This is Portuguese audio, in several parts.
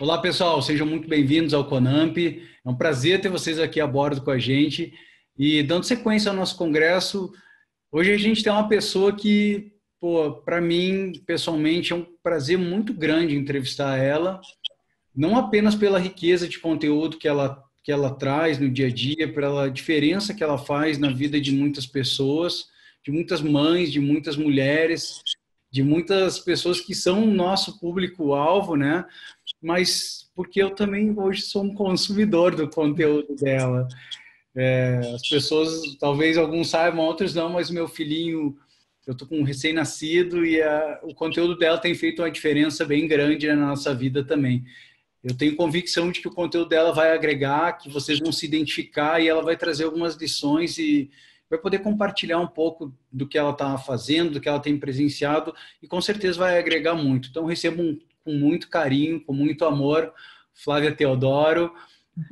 Olá, pessoal, sejam muito bem-vindos ao Conamp. É um prazer ter vocês aqui a bordo com a gente. E dando sequência ao nosso congresso, hoje a gente tem uma pessoa que, para mim, pessoalmente, é um prazer muito grande entrevistar ela, não apenas pela riqueza de conteúdo que ela traz no dia a dia, pela diferença que ela faz na vida de muitas pessoas, de muitas mães, de muitas mulheres, de muitas pessoas que são o nosso público-alvo, né? Mas porque eu também hoje sou um consumidor do conteúdo dela. As pessoas, talvez alguns saibam, outros não, mas meu filhinho, eu tô com um recém-nascido e o conteúdo dela tem feito uma diferença bem grande na nossa vida também. Eu tenho convicção de que o conteúdo dela vai agregar, que vocês vão se identificar e ela vai trazer algumas lições e vai poder compartilhar um pouco do que ela está fazendo, do que ela tem presenciado e com certeza vai agregar muito. Então, recebo com muito carinho, com muito amor, Flávia Teodoro.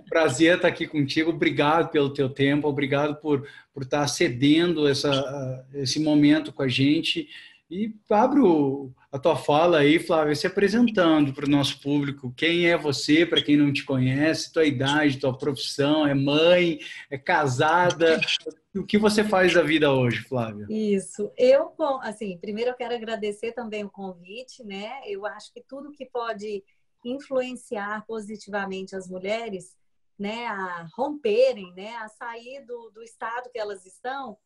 Prazer estar aqui contigo. Obrigado pelo teu tempo, obrigado por estar cedendo esse momento com a gente. E abro a tua fala aí, Flávia, se apresentando para o nosso público. Quem é você, para quem não te conhece, tua idade, tua profissão, é mãe, é casada? O que você faz da vida hoje, Flávia? Isso. Assim, primeiro eu quero agradecer também o convite, né? Eu acho que tudo que pode influenciar positivamente as mulheres, né, a romperem, né, a sair do estado que elas estão,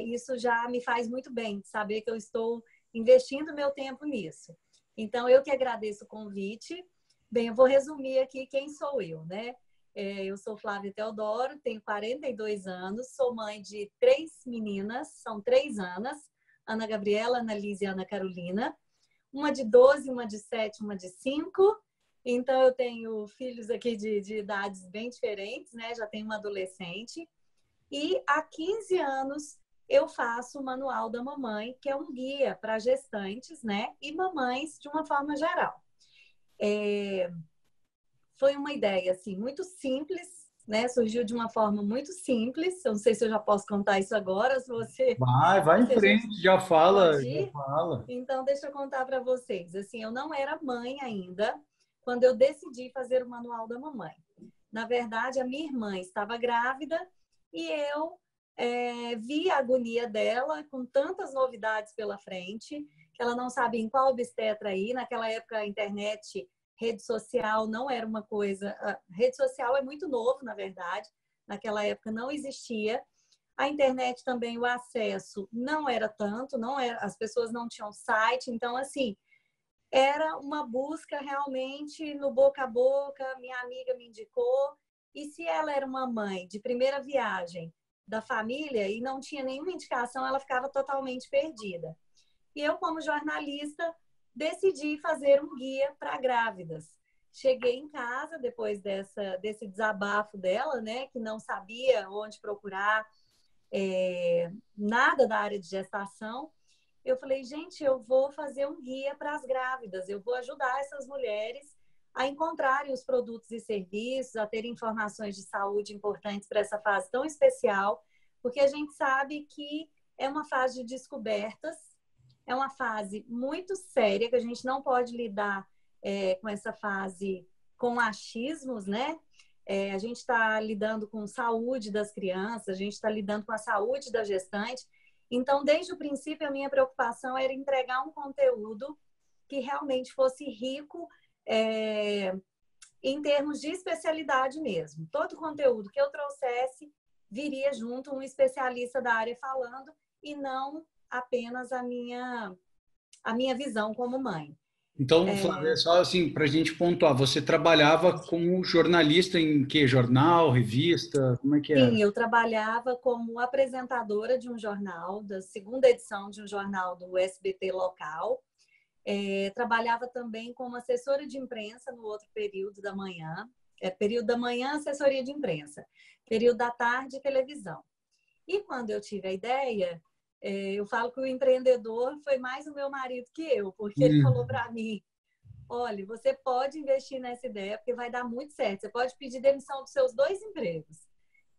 isso já me faz muito bem, saber que eu estou investindo meu tempo nisso. Então, eu que agradeço o convite. Bem, eu vou resumir aqui quem sou eu, né? Eu sou Flávia Teodoro, tenho 42 anos, sou mãe de 3 meninas, são 3 Anas, Ana Gabriela, Ana Lísia e Ana Carolina, uma de 12, uma de 7, uma de 5. Então, eu tenho filhos aqui de idades bem diferentes, né? Já tenho uma adolescente. E há 15 anos eu faço o Manual da Mamãe, que é um guia para gestantes, né? E mamães de uma forma geral. Foi uma ideia assim muito simples, né? Surgiu de uma forma muito simples. Eu não sei se eu já posso contar isso agora, se você, Vai em se a gente frente, já fala, pode já ir. fala. Então, deixa eu contar para vocês. Assim, eu não era mãe ainda quando eu decidi fazer o Manual da Mamãe. Na verdade, a minha irmã estava grávida e eu vi a agonia dela com tantas novidades pela frente, que ela não sabia em qual obstetra ir. Naquela época, a internet, rede social não era uma coisa... A rede social é muito novo, na verdade. Naquela época não existia. A internet também, o acesso não era tanto, não era, as pessoas não tinham site. Então, assim, era uma busca realmente no boca a boca. Minha amiga me indicou. E se ela era uma mãe de primeira viagem da família e não tinha nenhuma indicação, ela ficava totalmente perdida. E eu, como jornalista, decidi fazer um guia para grávidas. Cheguei em casa depois desse desabafo dela, né, que não sabia onde procurar, nada da área de gestação. Eu falei, gente, eu vou fazer um guia para as grávidas, eu vou ajudar essas mulheres a encontrarem os produtos e serviços, a terem informações de saúde importantes para essa fase tão especial, porque a gente sabe que é uma fase de descobertas, é uma fase muito séria, que a gente não pode lidar com essa fase com achismos, né? A gente está lidando com saúde das crianças, a gente está lidando com a saúde da gestante. Então, desde o princípio, a minha preocupação era entregar um conteúdo que realmente fosse rico em termos de especialidade mesmo. Todo conteúdo que eu trouxesse viria junto um especialista da área falando e não apenas a minha visão como mãe. Então, Flávia, só assim, para a gente pontuar, você trabalhava como jornalista em que? Jornal, revista? Como é que era? Sim, eu trabalhava como apresentadora de um jornal, da segunda edição de um jornal do SBT local. Trabalhava também como assessora de imprensa no outro período da manhã. Período da manhã, assessoria de imprensa. Período da tarde, televisão. E quando eu tive a ideia, eu falo que o empreendedor foi mais o meu marido que eu, porque ele falou para mim, olha, você pode investir nessa ideia, porque vai dar muito certo. Você pode pedir demissão dos seus 2 empregos.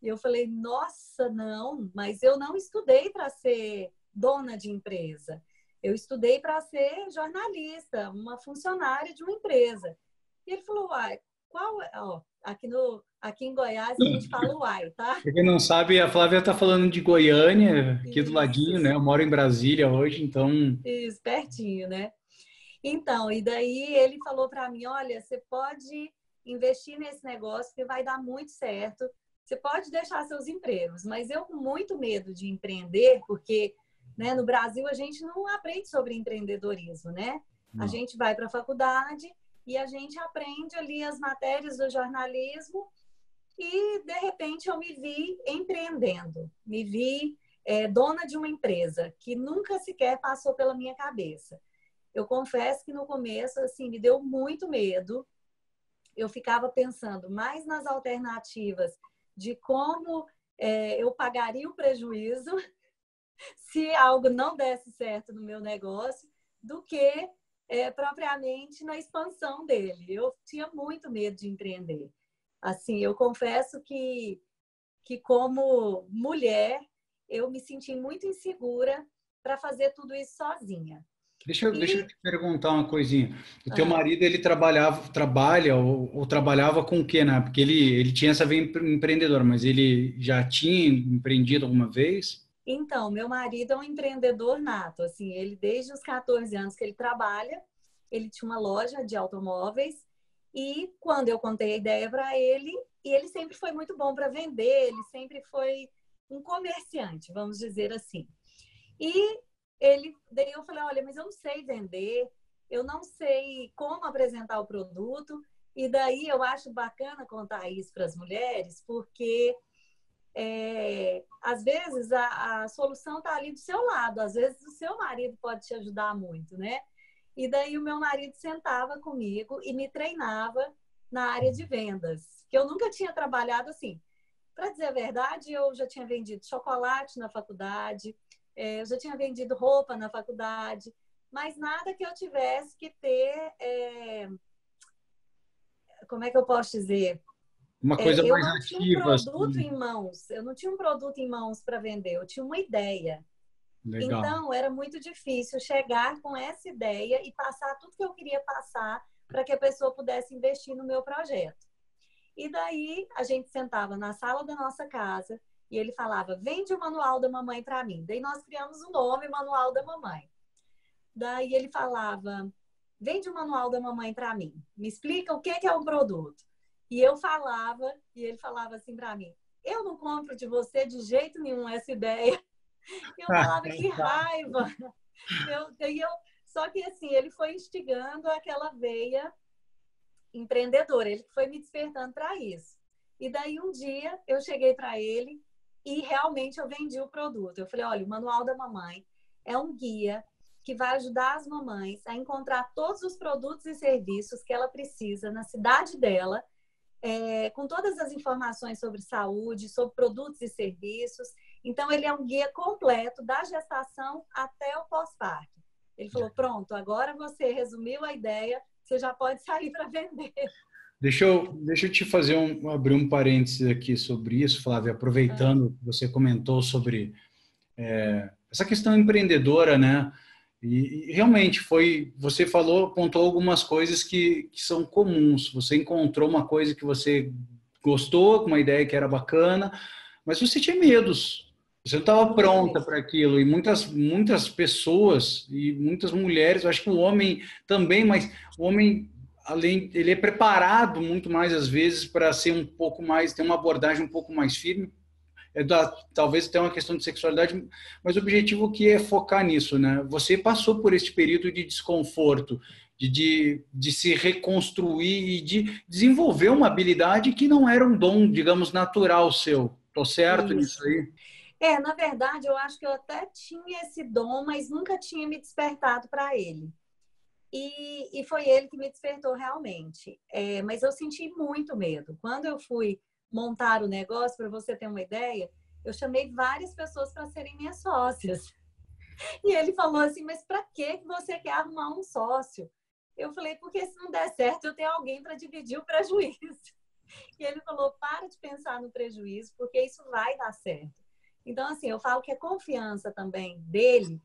E eu falei, nossa, não, mas eu não estudei para ser dona de empresa. Eu estudei para ser jornalista, uma funcionária de uma empresa. E ele falou, uai, qual é? Ó, aqui em Goiás a gente fala uai, tá? Pra quem não sabe, a Flávia está falando de Goiânia, aqui do ladinho, né? Isso, Eu moro em Brasília hoje, então. isso, pertinho, né? Então, e daí ele falou para mim, olha, você pode investir nesse negócio que vai dar muito certo. Você pode deixar seus empregos, mas eu com muito medo de empreender, porque, né, no Brasil a gente não aprende sobre empreendedorismo, né? A Não. gente vai para a faculdade e a gente aprende ali as matérias do jornalismo e, de repente, eu me vi empreendendo, me vi dona de uma empresa que nunca sequer passou pela minha cabeça. Eu confesso que no começo, assim, me deu muito medo. Eu ficava pensando mais nas alternativas de como eu pagaria o prejuízo se algo não desse certo no meu negócio, do que propriamente na expansão dele. Eu tinha muito medo de empreender. Assim, eu confesso que como mulher, eu me senti muito insegura para fazer tudo isso sozinha. Deixa eu E te perguntar uma coisinha. O teu ah, marido, ele trabalha ou trabalhava com o quê, né? Porque ele tinha essa veia empreendedora, mas ele já tinha empreendido alguma vez? então, meu marido é um empreendedor nato. Assim, ele desde os 14 anos que ele trabalha, ele tinha uma loja de automóveis e quando eu contei a ideia para ele, e ele sempre foi muito bom para vender, ele sempre foi um comerciante, vamos dizer assim. E daí eu falei, olha, mas eu não sei vender, eu não sei como apresentar o produto. E daí eu acho bacana contar isso para as mulheres, porque às vezes a solução está ali do seu lado, às vezes o seu marido pode te ajudar muito, né? E daí o meu marido sentava comigo e me treinava na área de vendas, que eu nunca tinha trabalhado assim. Para dizer a verdade, eu já tinha vendido chocolate na faculdade, eu já tinha vendido roupa na faculdade, mas nada que eu tivesse que ter, como é que eu posso dizer? Uma coisa Eu mais não tinha um ativa, produto assim. em mãos, eu não tinha um produto em mãos para vender, eu tinha uma ideia. Legal. Então, era muito difícil chegar com essa ideia e passar tudo que eu queria passar para que a pessoa pudesse investir no meu projeto. E daí, a gente sentava na sala da nossa casa e ele falava, vende o manual da mamãe para mim. Daí nós criamos o nome Manual da Mamãe. Daí ele falava, vende o manual da mamãe para mim. Me explica o que é um produto. E eu falava, e ele falava assim para mim, eu não compro de você de jeito nenhum essa ideia. E eu falava, que raiva! Só que assim, ele foi instigando aquela veia empreendedora, ele foi me despertando para isso. E daí um dia eu cheguei para ele e realmente eu vendi o produto. Eu falei, olha, o Manual da Mamãe é um guia que vai ajudar as mamães a encontrar todos os produtos e serviços que ela precisa na cidade dela, com todas as informações sobre saúde, sobre produtos e serviços. Então, ele é um guia completo da gestação até o pós-parto. Ele falou, pronto, agora você resumiu a ideia, você já pode sair para vender. Deixa eu te fazer abrir um parênteses aqui sobre isso, Flávia, Ah, aproveitando que você comentou sobre essa questão empreendedora, né? E realmente você falou, apontou algumas coisas que são comuns. Você encontrou uma coisa que você gostou, uma ideia que era bacana, mas você tinha medos. Você não estava muito pronta mesmo. para aquilo. E muitas pessoas e muitas mulheres, eu acho que o homem também, mas o homem ele é preparado muito mais às vezes para ser um pouco mais, ter uma abordagem um pouco mais firme, talvez até uma questão de sexualidade, mas o objetivo que é focar nisso, né? Você passou por este período de desconforto, de se reconstruir e de desenvolver uma habilidade que não era um dom, digamos, natural seu. Estou certo nisso Isso. aí? Na verdade, eu acho que eu até tinha esse dom, mas nunca tinha me despertado para ele. E foi ele que me despertou realmente. Mas eu senti muito medo. Quando eu fui montar o negócio, para você ter uma ideia, eu chamei várias pessoas para serem minhas sócias. E ele falou assim: mas para que você quer arrumar um sócio? Eu falei: porque se não der certo, eu tenho alguém para dividir o prejuízo. E ele falou: para de pensar no prejuízo, porque isso vai dar certo. Então, assim, eu falo que a confiança também dele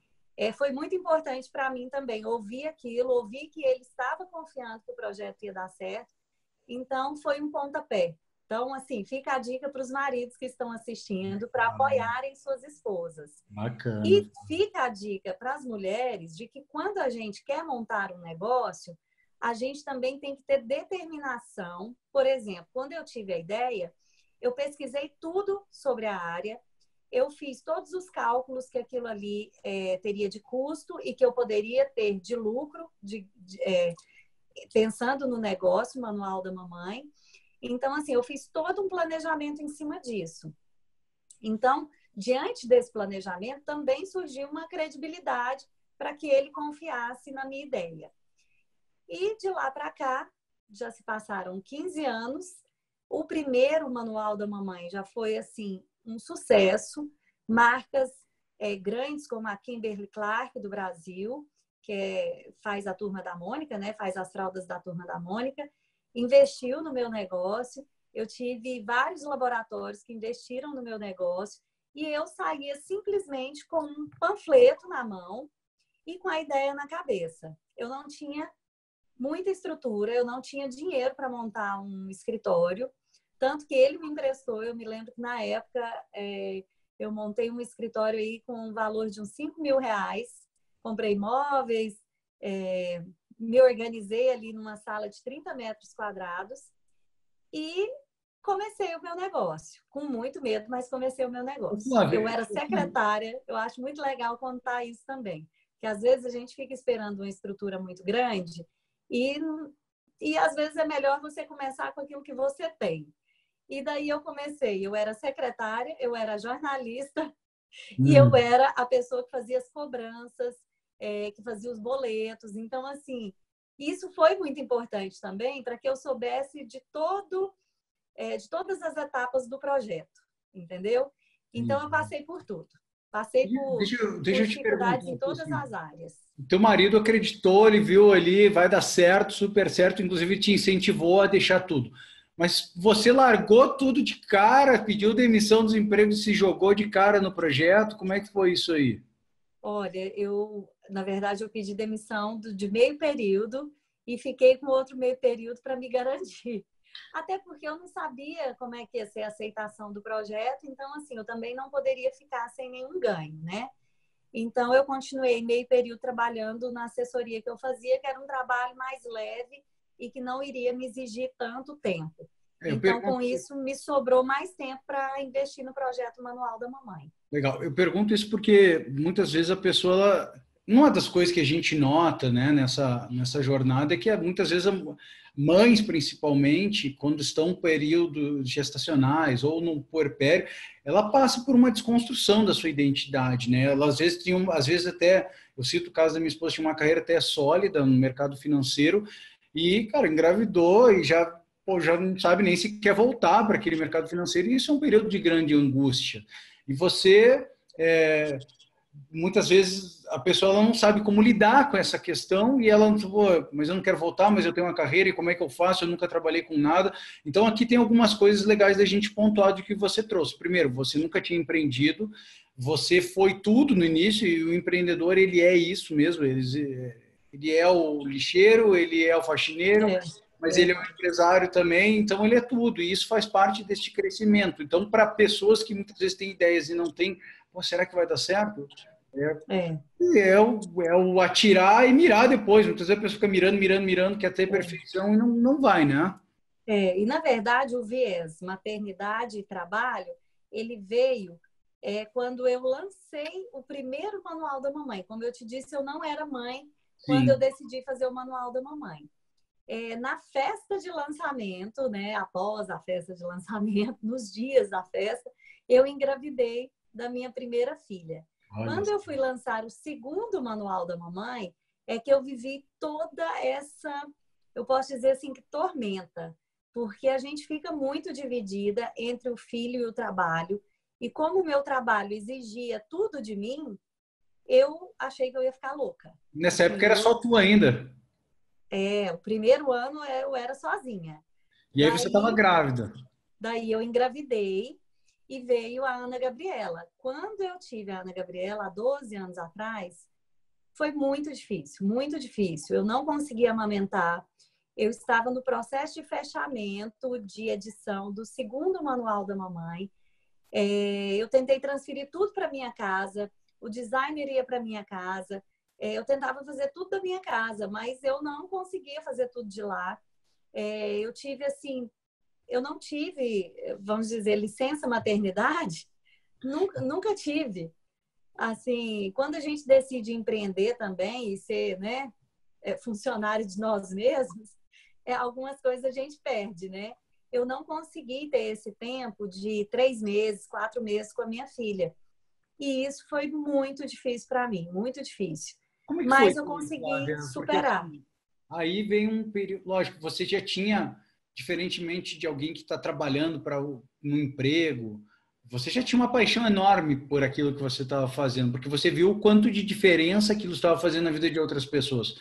foi muito importante para mim também. Ouvir aquilo, ouvir que ele estava confiando que o projeto ia dar certo Então, foi um pontapé. Então, assim, fica a dica para os maridos que estão assistindo para apoiarem suas esposas. Bacana. E fica a dica para as mulheres de que quando a gente quer montar um negócio, a gente também tem que ter determinação. Por exemplo, quando eu tive a ideia, eu pesquisei tudo sobre a área, eu fiz todos os cálculos que aquilo ali teria de custo e que eu poderia ter de lucro, pensando no negócio, Manual da Mamãe. Então, assim, eu fiz todo um planejamento em cima disso. Então, diante desse planejamento, também surgiu uma credibilidade para que ele confiasse na minha ideia. E de lá para cá, já se passaram 15 anos. O primeiro Manual da Mamãe já foi, assim, um sucesso. Marcas grandes como a Kimberly-Clark do Brasil, que faz a Turma da Mônica, né? Faz as fraldas da Turma da Mônica, investiu no meu negócio. Eu tive vários laboratórios que investiram no meu negócio e eu saía simplesmente com um panfleto na mão e com a ideia na cabeça. Eu não tinha muita estrutura, eu não tinha dinheiro para montar um escritório, tanto que ele me emprestou. Eu me lembro que na época eu montei um escritório aí com um valor de uns R$ 5.000, comprei móveis, me organizei ali numa sala de 30 metros quadrados e comecei o meu negócio, com muito medo, mas comecei o meu negócio. Eu era secretária, eu acho muito legal contar isso também, que às vezes a gente fica esperando uma estrutura muito grande e às vezes é melhor você começar com aquilo que você tem. E daí eu comecei, eu era secretária, eu era jornalista e eu era a pessoa que fazia as cobranças, que fazia os boletos. Então, assim, isso foi muito importante também para que eu soubesse de todas as etapas do projeto, entendeu? Então, eu passei por tudo. Passei por dificuldades em todas as áreas. Teu marido acreditou, ele viu ali, vai dar certo, super certo, inclusive te incentivou a deixar tudo. Mas você largou tudo de cara, pediu demissão dos empregos e se jogou de cara no projeto? Como é que foi isso aí? Olha, na verdade, eu pedi demissão de meio período e fiquei com outro meio período para me garantir. Até porque eu não sabia como é que ia ser a aceitação do projeto, então, assim, eu também não poderia ficar sem nenhum ganho, né? Então, eu continuei meio período trabalhando na assessoria que eu fazia, que era um trabalho mais leve e que não iria me exigir tanto tempo. Então, com isso, me sobrou mais tempo para investir no projeto Manual da Mamãe. Legal. Eu pergunto isso porque muitas vezes a pessoa... Uma das coisas que a gente nota, né, nessa jornada é que muitas vezes mães, principalmente, quando estão em períodos gestacionais ou no puerpério, ela passa por uma desconstrução da sua identidade, né? Ela às vezes até, eu cito o caso da minha esposa, tinha uma carreira até sólida no mercado financeiro e, cara, engravidou e já não sabe nem se quer voltar para aquele mercado financeiro, e isso é um período de grande angústia. E você... muitas vezes a pessoa ela não sabe como lidar com essa questão e ela, mas eu não quero voltar, mas eu tenho uma carreira e como é que eu faço? Eu nunca trabalhei com nada. Então aqui tem algumas coisas legais da gente pontuar do que você trouxe. Primeiro, você nunca tinha empreendido, você foi tudo no início e o empreendedor ele é isso mesmo, ele é o lixeiro, ele é o faxineiro, mas ele é um empresário também, então ele é tudo e isso faz parte deste crescimento. Então para pessoas que muitas vezes têm ideias e não têm, será que vai dar certo? É o atirar e mirar depois. Muitas vezes a pessoa fica mirando, quer ter perfeição e não vai, né? E na verdade o viés maternidade e trabalho, ele veio quando eu lancei o primeiro Manual da Mamãe. Como eu te disse, eu não era mãe quando eu decidi fazer o Manual da Mamãe. Na festa de lançamento, né, após a festa de lançamento, nos dias da festa, eu engravidei da minha primeira filha. Quando eu fui lançar o segundo Manual da Mamãe, é que eu vivi toda essa, eu posso dizer assim, que tormenta, porque a gente fica muito dividida entre o filho e o trabalho, e como o meu trabalho exigia tudo de mim, eu achei que eu ia ficar louca. Nessa época era só tu ainda. O primeiro ano eu era sozinha. E aí você estava grávida. Daí eu engravidei e veio a Ana Gabriela. Quando eu tive a Ana Gabriela, há 12 anos atrás, foi muito difícil, muito difícil. Eu não conseguia amamentar, Eu estava no processo de fechamento de edição do segundo manual da mamãe. Eu tentei transferir tudo para minha casa, o designer ia para minha casa, eu tentava fazer tudo da minha casa, mas eu não conseguia fazer tudo de lá. Eu tive assim, eu não tive, vamos dizer, licença maternidade, nunca tive. Assim, quando a gente decide empreender também e ser, né, funcionário de nós mesmos, algumas coisas a gente perde, né? Eu não consegui ter esse tempo de 3 meses, 4 meses com a minha filha. E isso foi muito difícil para mim, muito difícil. Como é que foi, Mas eu consegui Flávia? Porque superar. assim, aí vem um período, lógico, você já tinha, diferentemente de alguém que está trabalhando para um emprego, você já tinha uma paixão enorme por aquilo que você estava fazendo, porque você viu o quanto de diferença aquilo estava fazendo na vida de outras pessoas.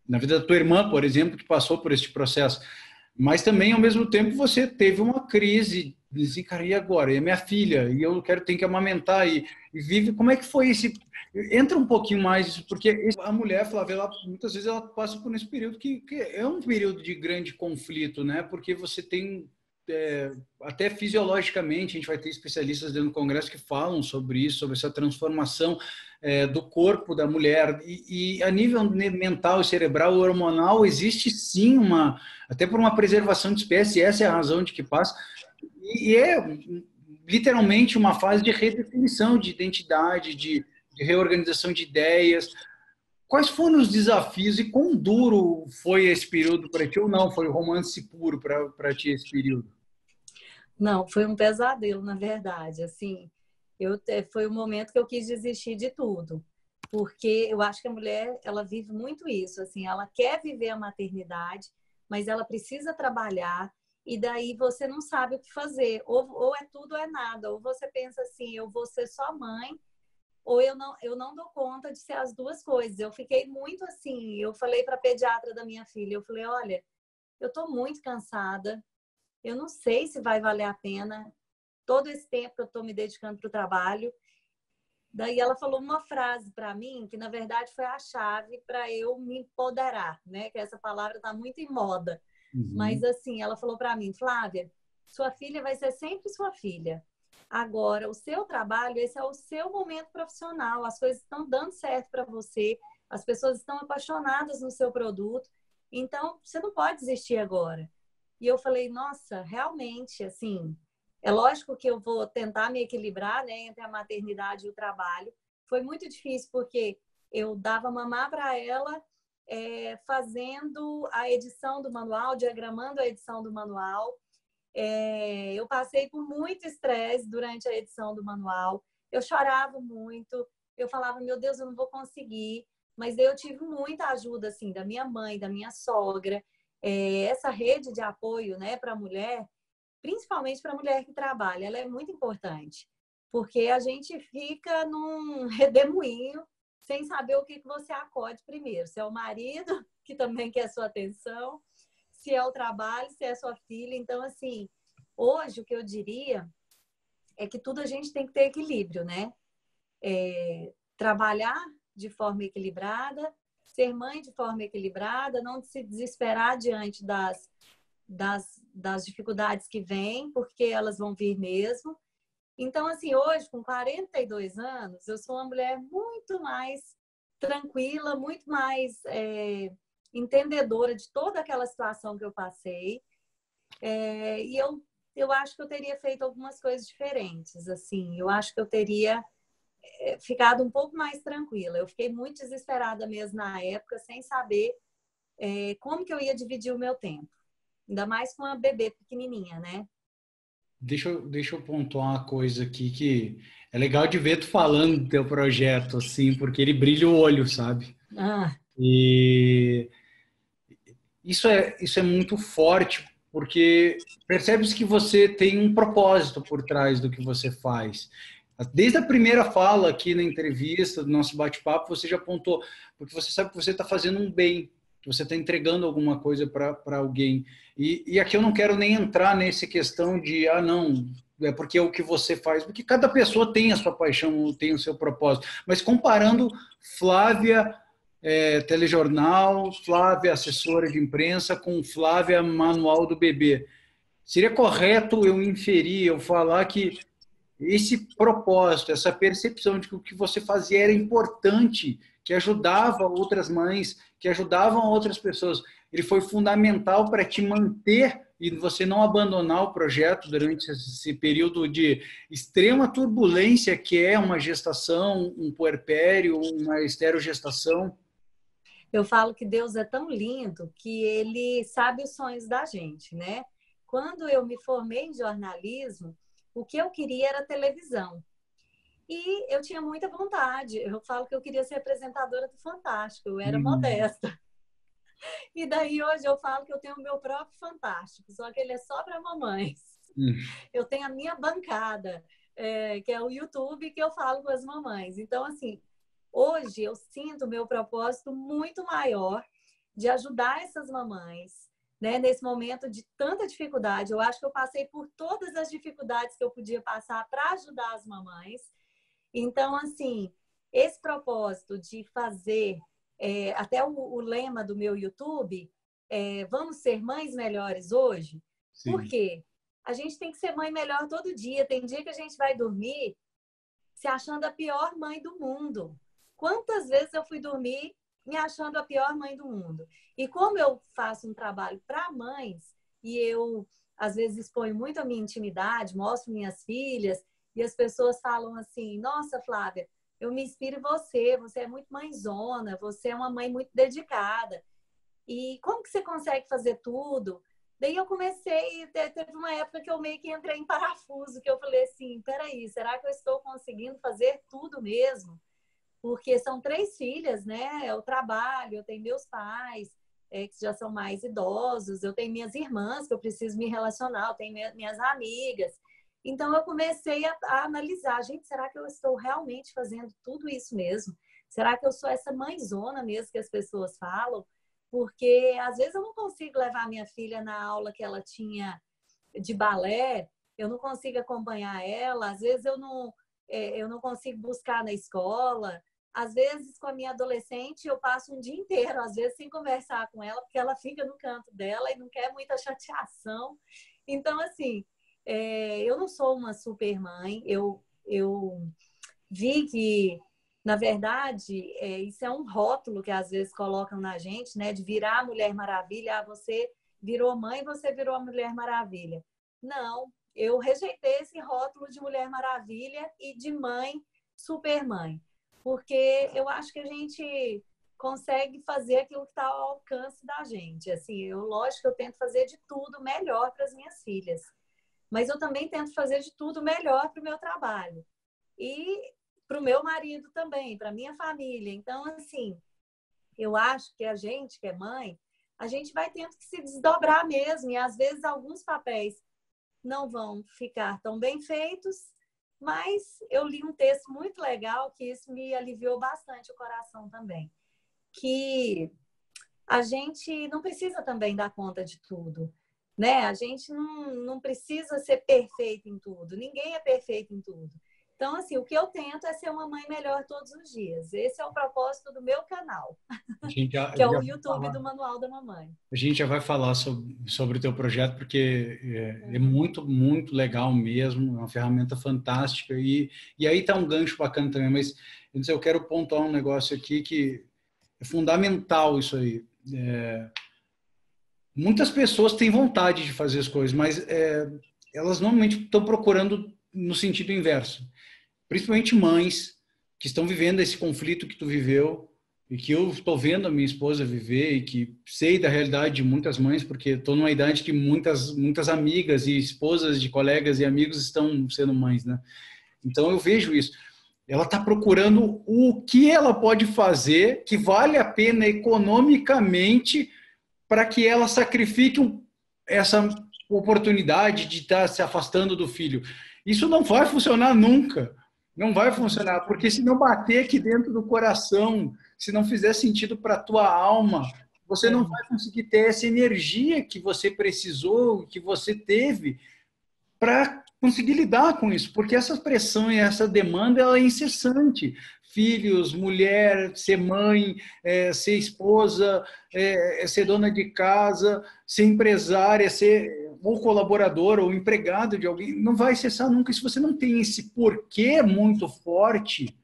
Na vida da tua irmã, por exemplo, que passou por esse processo. Mas também, ao mesmo tempo, você teve uma crise, disse, cara, e agora? E a minha filha? E eu tenho que amamentar e vive. Como é que foi esse? Entra um pouquinho mais, porque a mulher, Flávia, muitas vezes ela passa por esse período que é um período de grande conflito, né? Porque você tem, até fisiologicamente, a gente vai ter especialistas dentro do Congresso que falam sobre isso, sobre essa transformação do corpo da mulher. E a nível mental e cerebral, hormonal, existe sim até por uma preservação de espécie, essa é a razão de que passa, e é literalmente uma fase de redefinição de identidade, de reorganização de ideias. Quais foram os desafios e quão duro foi esse período para ti ou não? Foi romance puro para ti esse período? Não, foi um pesadelo, na verdade. Assim, foi o momento que eu quis desistir de tudo, porque eu acho que a mulher ela vive muito isso. Assim, ela quer viver a maternidade, mas ela precisa trabalhar e daí você não sabe o que fazer. Ou é tudo ou é nada. Ou você pensa assim, eu vou ser só mãe, ou eu não dou conta de ser as duas coisas. Eu fiquei muito assim. Eu falei para a pediatra da minha filha, eu falei, olha, eu estou muito cansada. Eu não sei se vai valer a pena todo esse tempo que eu estou me dedicando para o trabalho. Daí ela falou uma frase para mim que, na verdade, foi a chave para eu me empoderar, né? Que essa palavra está muito em moda. Mas, Uhum. assim, ela falou para mim, Flávia, sua filha vai ser sempre sua filha. Agora, o seu trabalho, esse é o seu momento profissional. As coisas estão dando certo para você. As pessoas estão apaixonadas no seu produto. Então, você não pode desistir agora. E eu falei, nossa, realmente, assim, é lógico que eu vou tentar me equilibrar, né, entre a maternidade e o trabalho. Foi muito difícil porque eu dava mamar para ela, fazendo a edição do manual, diagramando a edição do manual. Eu passei por muito estresse durante a edição do manual. Eu chorava muito. Eu falava, meu Deus, eu não vou conseguir. Mas eu tive muita ajuda, assim, da minha mãe, da minha sogra. Essa rede de apoio, né, para a mulher, principalmente para a mulher que trabalha, ela é muito importante, porque a gente fica num redemoinho sem saber o que você acode primeiro. Se é o marido, que também quer sua atenção, se é o trabalho, se é a sua filha. Então, assim, hoje o que eu diria é que tudo a gente tem que ter equilíbrio, né? Trabalhar de forma equilibrada, ser mãe de forma equilibrada, não se desesperar diante das dificuldades que vêm, porque elas vão vir mesmo. Então, assim, hoje, com 42 anos, eu sou uma mulher muito mais tranquila, muito mais entendedora de toda aquela situação que eu passei. E eu acho que eu teria feito algumas coisas diferentes. Assim, eu acho que eu teria ficado um pouco mais tranquila. Eu fiquei muito desesperada mesmo na época, sem saber como que eu ia dividir o meu tempo. Ainda mais com uma bebê pequenininha, né? Deixa eu pontuar uma coisa aqui que é legal de ver tu falando do teu projeto, assim, porque ele brilha o olho, sabe? Ah, E isso é muito forte, porque percebe-se que você tem um propósito por trás do que você faz. Desde a primeira fala aqui na entrevista, do nosso bate-papo, você já apontou, porque você sabe que você está fazendo um bem, que você está entregando alguma coisa para alguém. E aqui eu não quero nem entrar nessa questão de, não, é porque é o que você faz, porque cada pessoa tem a sua paixão, tem o seu propósito. Mas comparando Flávia telejornal, Flávia, assessora de imprensa, com Flávia, manual do bebê. Seria correto eu inferir, eu falar que esse propósito, essa percepção de que o que você fazia era importante, que ajudava outras mães, que ajudavam outras pessoas, ele foi fundamental para te manter e você não abandonar o projeto durante esse período de extrema turbulência que é uma gestação, um puerpério, uma esterogestação? Eu falo que Deus é tão lindo que ele sabe os sonhos da gente, né? Quando eu me formei em jornalismo, o que eu queria era televisão. E eu tinha muita vontade. Eu falo que eu queria ser apresentadora do Fantástico, eu era modesta. E daí hoje eu falo que eu tenho o meu próprio Fantástico, só que ele é só para mamães. Eu tenho a minha bancada, que é o YouTube, que eu falo com as mamães. Então, assim, hoje eu sinto o meu propósito muito maior de ajudar essas mamães, né? Nesse momento de tanta dificuldade. Eu acho que eu passei por todas as dificuldades que eu podia passar para ajudar as mamães. Então, assim, esse propósito de fazer, até o lema do meu YouTube, vamos ser mães melhores hoje? Sim. Por quê? A gente tem que ser mãe melhor todo dia. Tem dia que a gente vai dormir se achando a pior mãe do mundo. Quantas vezes eu fui dormir me achando a pior mãe do mundo? E como eu faço um trabalho para mães, e eu, às vezes, exponho muito a minha intimidade, mostro minhas filhas, e as pessoas falam assim, nossa, Flávia, eu me inspiro em você, você é muito mãezona, você é uma mãe muito dedicada. E como que você consegue fazer tudo? Daí eu comecei, teve uma época que eu meio que entrei em parafuso, que eu falei assim, peraí, será que eu estou conseguindo fazer tudo mesmo? Porque são 3 filhas, né? Eu trabalho, eu tenho meus pais, que já são mais idosos, eu tenho minhas irmãs que eu preciso me relacionar, eu tenho minhas amigas. Então eu comecei a analisar, gente, será que eu estou realmente fazendo tudo isso mesmo? Será que eu sou essa mãezona mesmo que as pessoas falam? Porque às vezes eu não consigo levar minha filha na aula que ela tinha de balé, eu não consigo acompanhar ela, às vezes eu não consigo buscar na escola. Às vezes, com a minha adolescente, eu passo um dia inteiro, às vezes, sem conversar com ela, porque ela fica no canto dela e não quer muita chateação. Então, assim, eu não sou uma super mãe. Eu vi que, na verdade, isso é um rótulo que às vezes colocam na gente, né? De virar a Mulher Maravilha. Ah, você virou mãe, você virou a Mulher Maravilha. Não, eu rejeitei esse rótulo de Mulher Maravilha e de mãe, super mãe. Porque eu acho que a gente consegue fazer aquilo que está ao alcance da gente. Assim, lógico que eu tento fazer de tudo melhor para as minhas filhas, mas eu também tento fazer de tudo melhor para o meu trabalho e para o meu marido também, para a minha família. Então, assim, eu acho que a gente que é mãe, a gente vai tendo que se desdobrar mesmo, e às vezes alguns papéis não vão ficar tão bem feitos. Mas eu li um texto muito legal que isso me aliviou bastante o coração também. Que a gente não precisa também dar conta de tudo, né? A gente não precisa ser perfeito em tudo. Ninguém é perfeito em tudo. Então, assim, o que eu tento é ser uma mãe melhor todos os dias. Esse é o propósito do meu canal, que é o YouTube do Manual da Mamãe. A gente já vai falar sobre o teu projeto, porque é muito, muito legal mesmo, é uma ferramenta fantástica. E aí está um gancho bacana também, mas eu quero pontuar um negócio aqui que é fundamental isso aí. Muitas pessoas têm vontade de fazer as coisas, mas elas normalmente estão procurando no sentido inverso. Principalmente mães que estão vivendo esse conflito que tu viveu e que eu estou vendo a minha esposa viver e que sei da realidade de muitas mães, porque estou numa idade que muitas amigas e esposas de colegas e amigos estão sendo mães, né? Então eu vejo isso. Ela está procurando o que ela pode fazer que vale a pena economicamente para que ela sacrifique essa oportunidade de estar se afastando do filho. Isso não vai funcionar nunca. Não vai funcionar, porque se não bater aqui dentro do coração, se não fizer sentido para a tua alma, você não vai conseguir ter essa energia que você precisou, que você teve para conseguir lidar com isso, porque essa pressão e essa demanda ela é incessante. Filhos, mulher, ser mãe, ser esposa, ser dona de casa, ser empresária, ser ou colaboradora ou empregado de alguém, não vai cessar nunca. Se você não tem esse porquê muito forte,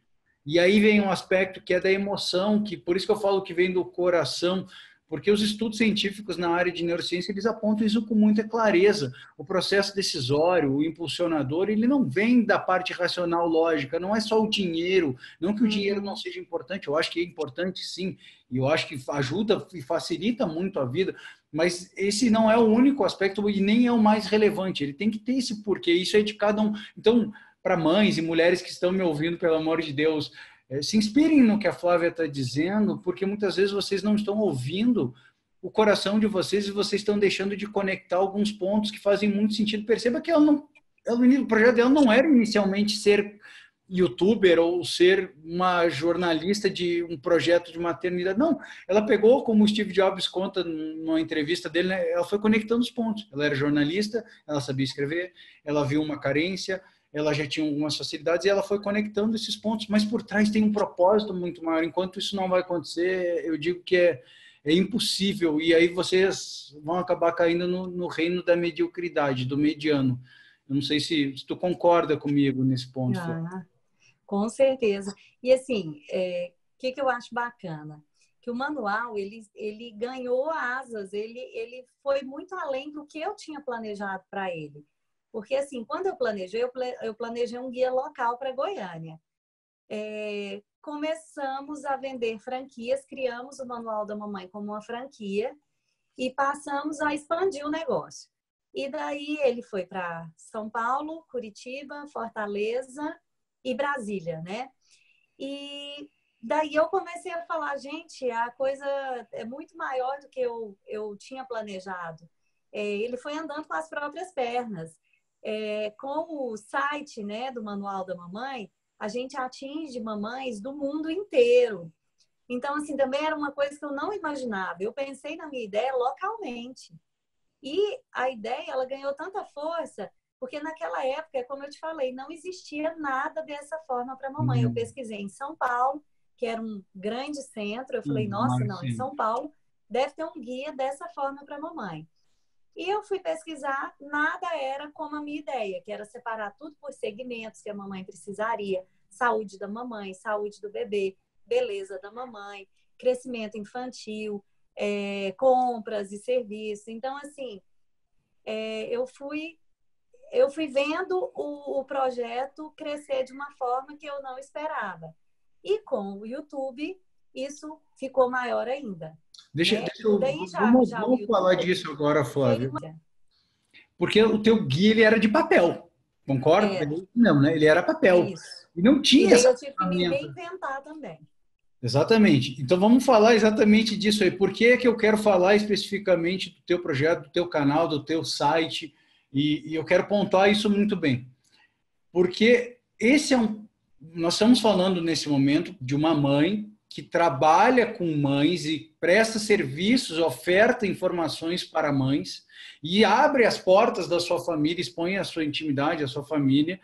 e aí vem um aspecto que é da emoção, que por isso que eu falo que vem do coração, porque os estudos científicos na área de neurociência, eles apontam isso com muita clareza. O processo decisório, o impulsionador, ele não vem da parte racional lógica, não é só o dinheiro, não que o dinheiro não seja importante, eu acho que é importante sim, e eu acho que ajuda e facilita muito a vida, mas esse não é o único aspecto e nem é o mais relevante, ele tem que ter esse porquê, isso é de cada um. Então, para mães e mulheres que estão me ouvindo, pelo amor de Deus, se inspirem no que a Flávia está dizendo, porque muitas vezes vocês não estão ouvindo o coração de vocês e vocês estão deixando de conectar alguns pontos que fazem muito sentido. Perceba que o projeto dela não era inicialmente ser youtuber ou ser uma jornalista de um projeto de maternidade. Não, ela pegou, como o Steve Jobs conta numa entrevista dele, né, ela foi conectando os pontos. Ela era jornalista, ela sabia escrever, ela viu uma carência, ela já tinha algumas facilidades e ela foi conectando esses pontos, mas por trás tem um propósito muito maior. Enquanto isso não vai acontecer, eu digo que é impossível, e aí vocês vão acabar caindo no reino da mediocridade, do mediano. Eu não sei se tu concorda comigo nesse ponto. Com certeza. E assim, que eu acho bacana? Que o manual, ele ganhou asas, ele foi muito além do que eu tinha planejado para ele. Porque, assim, quando eu planejei um guia local para Goiânia. Começamos a vender franquias, criamos o Manual da Mamãe como uma franquia e passamos a expandir o negócio. E daí ele foi para São Paulo, Curitiba, Fortaleza e Brasília, né? E daí eu comecei a falar, gente, a coisa é muito maior do que eu tinha planejado. Ele foi andando com as próprias pernas. Com o site, né, do Manual da Mamãe, a gente atinge mamães do mundo inteiro. Então, assim, também era uma coisa que eu não imaginava. Eu pensei na minha ideia localmente. E a ideia, ela ganhou tanta força, porque naquela época, como eu te falei, não existia nada dessa forma para mamãe. Eu pesquisei em São Paulo, que era um grande centro. Eu falei, nossa, não, em São Paulo deve ter um guia dessa forma para mamãe. E eu fui pesquisar, nada era como a minha ideia, que era separar tudo por segmentos que a mamãe precisaria. Saúde da mamãe, saúde do bebê, beleza da mamãe, crescimento infantil, compras e serviços. Então, assim, eu fui vendo o projeto crescer de uma forma que eu não esperava. E com o YouTube, isso ficou maior ainda. Vamos falar disso agora, Flávia. Porque o teu guia ele era de papel, concorda? Não, né? Ele era papel. Isso. E não tinha essa eu tive que me reinventar também. Exatamente. Então vamos falar exatamente disso aí. Por que é que eu quero falar especificamente do teu projeto, do teu canal, do teu site? E eu quero pontuar isso muito bem. Porque nós estamos falando nesse momento de uma mãe que trabalha com mães e presta serviços, oferta informações para mães e abre as portas da sua família, expõe a sua intimidade, a sua família,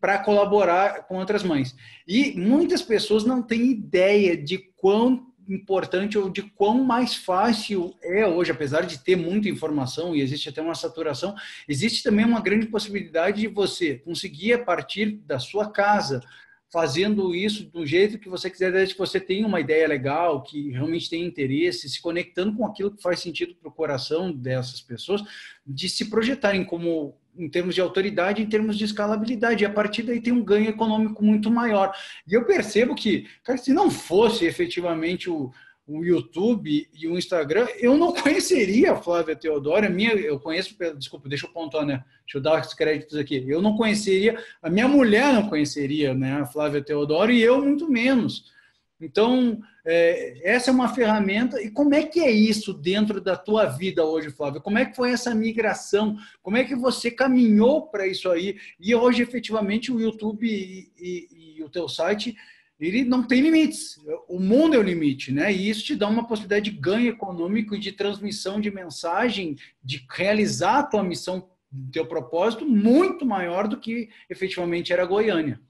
para colaborar com outras mães. E muitas pessoas não têm ideia de quão importante ou de quão mais fácil é hoje, apesar de ter muita informação e existe até uma saturação, existe também uma grande possibilidade de você conseguir, a partir da sua casa, fazendo isso do jeito que você quiser, desde que você tenha uma ideia legal, que realmente tem interesse, se conectando com aquilo que faz sentido para o coração dessas pessoas, de se projetarem como, em termos de autoridade, em termos de escalabilidade, e a partir daí tem um ganho econômico muito maior. E eu percebo que, cara, se não fosse efetivamente o YouTube e o Instagram, eu não conheceria a Flávia Teodoro, eu conheço, desculpa, deixa eu pontuar, né? Deixa eu dar os créditos aqui. Eu não conheceria, a minha mulher não conheceria, né, a Flávia Teodoro, e eu muito menos. Então, essa é uma ferramenta. E como é que é isso dentro da tua vida hoje, Flávia? Como é que foi essa migração? Como é que você caminhou para isso aí? E hoje, efetivamente, o YouTube e o teu site, ele não tem limites. O mundo é o limite, né? E isso te dá uma possibilidade de ganho econômico e de transmissão de mensagem, de realizar a tua missão teu propósito muito maior do que efetivamente era Goiânia.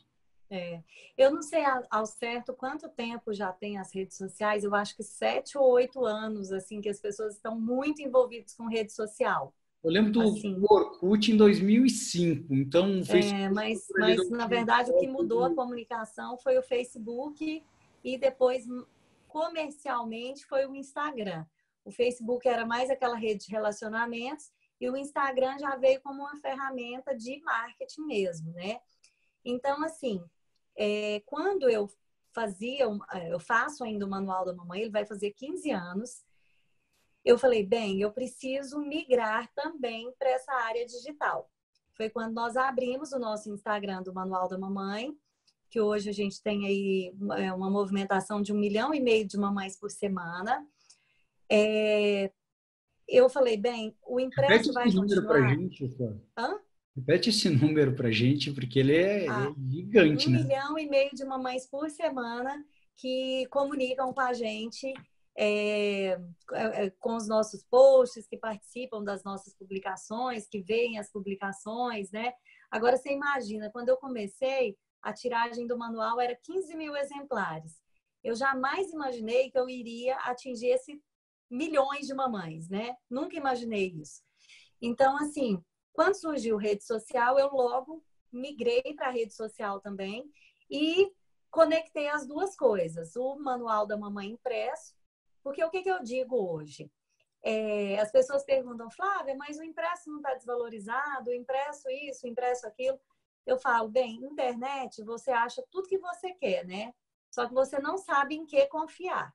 Eu não sei ao certo quanto tempo já tem as redes sociais, eu acho que 7 ou 8 anos, assim, que as pessoas estão muito envolvidas com rede social. Eu lembro do Assim, Orkut em 2005, então o Facebook ali mas na verdade o que mudou a comunicação foi o Facebook e depois comercialmente foi o Instagram. O Facebook era mais aquela rede de relacionamentos e o Instagram já veio como uma ferramenta de marketing mesmo, né? Então, assim, quando eu faço ainda o Manual da Mamãe, ele vai fazer 15 anos. Eu falei, bem, eu preciso migrar também para essa área digital. Foi quando nós abrimos o nosso Instagram do Manual da Mamãe, que hoje a gente tem aí uma movimentação de 1,5 milhão de mamães por semana. Eu falei, bem, o Repete impresso vai esse número para a continuar? gente, Flávio. Hã? Repete esse número para a gente, porque ele é Ah, gigante, 1,5 né? milhão de mamães por semana que comunicam com a gente com os nossos posts, que participam das nossas publicações, que veem as publicações, né? Agora, você imagina, quando eu comecei, a tiragem do manual era 15 mil exemplares. Eu jamais imaginei que eu iria atingir esse milhões de mamães, né? Nunca imaginei isso. Então, assim, quando surgiu rede social, eu logo migrei para a rede social também e conectei as duas coisas, o Manual da Mamãe impresso, porque o que eu digo hoje? As pessoas perguntam, Flávia, mas o impresso não está desvalorizado, o impresso isso, o impresso aquilo. Eu falo, bem, internet você acha tudo que você quer, né? Só que você não sabe em que confiar.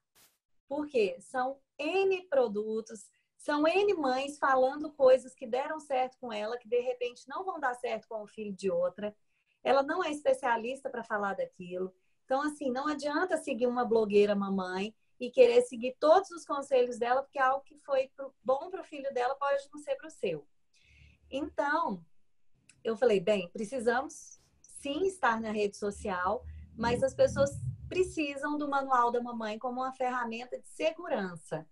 Por quê? São N produtos, são N mães falando coisas que deram certo com ela, que de repente não vão dar certo com o filho de outra. Ela não é especialista para falar daquilo. Então, assim, não adianta seguir uma blogueira mamãe e querer seguir todos os conselhos dela, porque algo que foi bom para o filho dela pode não ser para o seu. Então, eu falei, bem, precisamos sim estar na rede social, mas as pessoas precisam do Manual da Mamãe como uma ferramenta de segurança.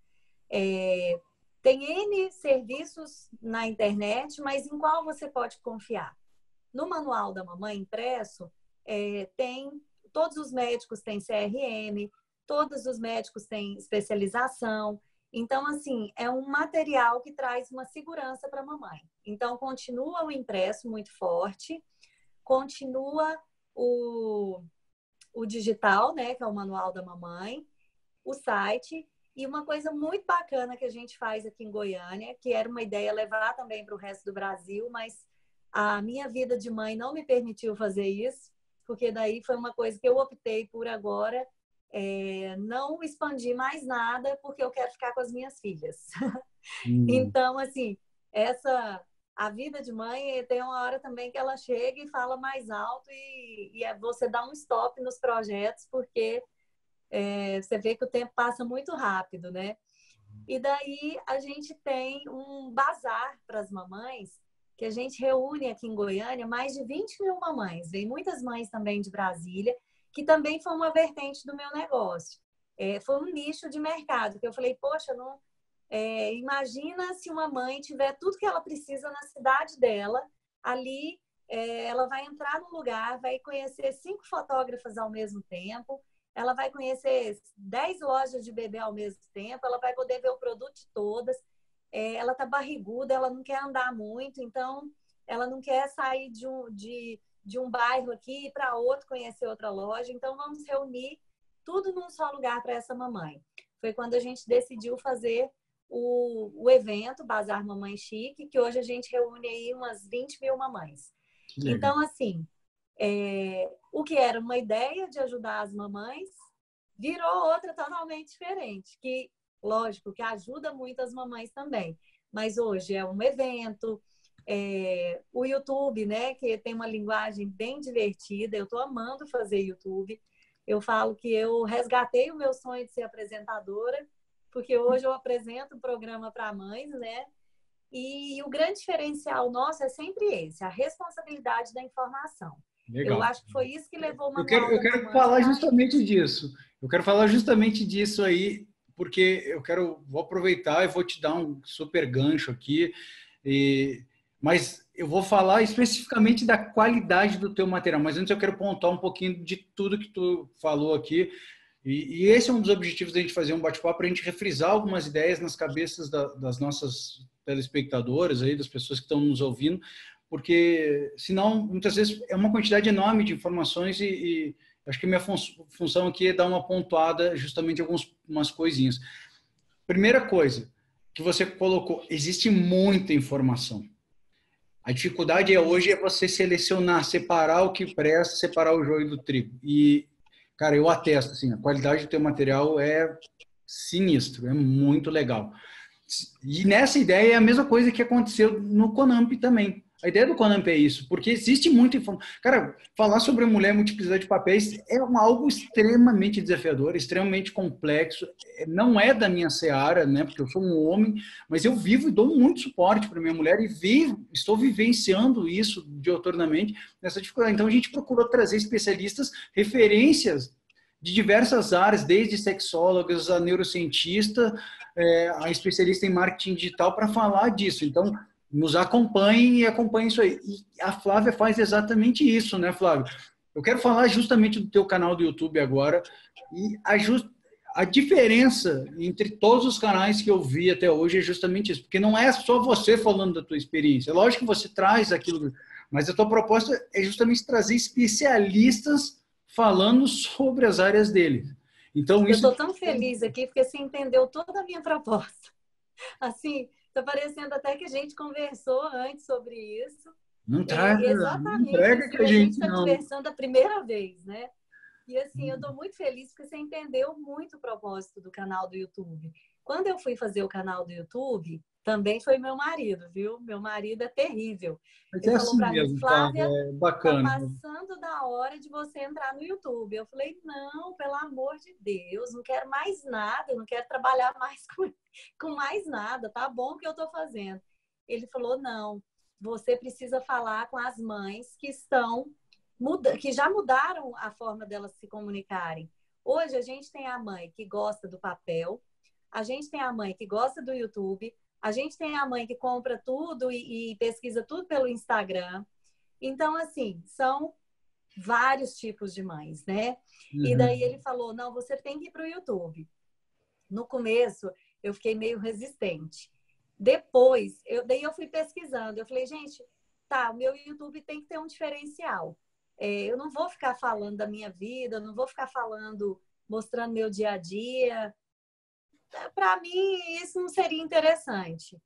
Tem N serviços na internet, mas em qual você pode confiar? No Manual da Mamãe impresso, todos os médicos têm CRM, todos os médicos têm especialização. Então, assim, é um material que traz uma segurança para a mamãe. Então, continua o impresso muito forte, continua o digital, né, que é o Manual da Mamãe, o site. E uma coisa muito bacana que a gente faz aqui em Goiânia, que era uma ideia levar também para o resto do Brasil, mas a minha vida de mãe não me permitiu fazer isso, porque daí foi uma coisa que eu optei por agora não expandir mais nada, porque eu quero ficar com as minhas filhas. Então, assim, a vida de mãe tem uma hora também que ela chega e fala mais alto e você dá um stop nos projetos, porque você vê que o tempo passa muito rápido, né? E daí a gente tem um bazar para as mamães, que a gente reúne aqui em Goiânia mais de 20 mil mamães. Vem muitas mães também de Brasília, que também foi uma vertente do meu negócio. Foi um nicho de mercado, que eu falei, poxa, não, imagina se uma mãe tiver tudo que ela precisa na cidade dela, ali ela vai entrar num lugar, vai conhecer 5 fotógrafas ao mesmo tempo, ela vai conhecer 10 lojas de bebê ao mesmo tempo, ela vai poder ver o produto de todas. Ela tá barriguda, ela não quer andar muito, então ela não quer sair de um bairro aqui para outro, conhecer outra loja. Então vamos reunir tudo num só lugar para essa mamãe. Foi quando a gente decidiu fazer o evento Bazar Mamãe Chique, que hoje a gente reúne aí umas 20 mil mamães. Então, assim, o que era uma ideia de ajudar as mamães virou outra totalmente diferente, que, lógico, que ajuda muito as mamães também. Mas hoje é um evento, o YouTube, né, que tem uma linguagem bem divertida. Eu estou amando fazer YouTube. Eu falo que eu resgatei o meu sonho de ser apresentadora, porque hoje eu apresento um programa para mães, né? E o grande diferencial nosso é sempre esse, a responsabilidade da informação. Legal. Eu acho que foi isso que levou o Eu quero falar justamente disso. Eu quero falar justamente disso aí, porque vou aproveitar e vou te dar um super gancho aqui. Mas eu vou falar especificamente da qualidade do teu material. Mas antes eu quero pontuar um pouquinho de tudo que tu falou aqui. E esse é um dos objetivos da gente fazer um bate-papo, para a gente refrisar algumas ideias nas cabeças das nossas telespectadoras, aí, das pessoas que estão nos ouvindo, porque senão, muitas vezes, é uma quantidade enorme de informações e acho que a minha função aqui é dar uma pontuada justamente em algumas coisinhas. Primeira coisa que você colocou, existe muita informação. A dificuldade hoje é você selecionar, separar o que presta, separar o joio do trigo. E, cara, eu atesto, assim, a qualidade do teu material é sinistro, é muito legal. E nessa ideia é a mesma coisa que aconteceu no Conamp também. A ideia do Conamp é isso, porque existe muita informação. Cara, falar sobre a mulher multiplicidade de papéis é algo extremamente desafiador, extremamente complexo. Não é da minha seara, né? Porque eu sou um homem, mas eu vivo e dou muito suporte para minha mulher e estou vivenciando isso dioturnamente nessa dificuldade. Então a gente procurou trazer especialistas, referências de diversas áreas, desde sexólogas a neurocientista, a especialista em marketing digital, para falar disso. Então, nos acompanhem e acompanhem isso aí. E a Flávia faz exatamente isso, né, Flávia? Eu quero falar justamente do teu canal do YouTube agora e a diferença entre todos os canais que eu vi até hoje é justamente isso, porque não é só você falando da tua experiência. É lógico que você traz aquilo, mas a tua proposta é justamente trazer especialistas falando sobre as áreas dele. Então, eu estou tão feliz aqui porque você entendeu toda a minha proposta. Assim, está parecendo até que a gente conversou antes sobre isso. Não traga, exatamente, não entrega que a gente está conversando a primeira vez, né? E assim, eu estou muito feliz porque você entendeu muito o propósito do canal do YouTube. Quando eu fui fazer o canal do YouTube, também foi meu marido, viu? Meu marido é terrível. Mas ele é falou assim para mesmo, mim, Flávia, é bacana. tá passando da hora de você entrar no YouTube. Eu falei, não, pelo amor de Deus, não quero mais nada, eu não quero trabalhar mais com mais nada, tá bom o que eu estou fazendo. Ele falou, não, você precisa falar com as mães que já mudaram a forma delas se comunicarem. Hoje a gente tem a mãe que gosta do papel, a gente tem a mãe que gosta do YouTube, a gente tem a mãe que compra tudo e pesquisa tudo pelo Instagram. Então, assim, são vários tipos de mães, né? Uhum. E daí ele falou, não, você tem que ir para o YouTube. No começo, eu fiquei meio resistente. Depois, daí eu fui pesquisando. Eu falei, gente, tá, o meu YouTube tem que ter um diferencial. Eu não vou ficar falando da minha vida, eu não vou ficar mostrando meu dia a dia. Para mim, isso não seria interessante.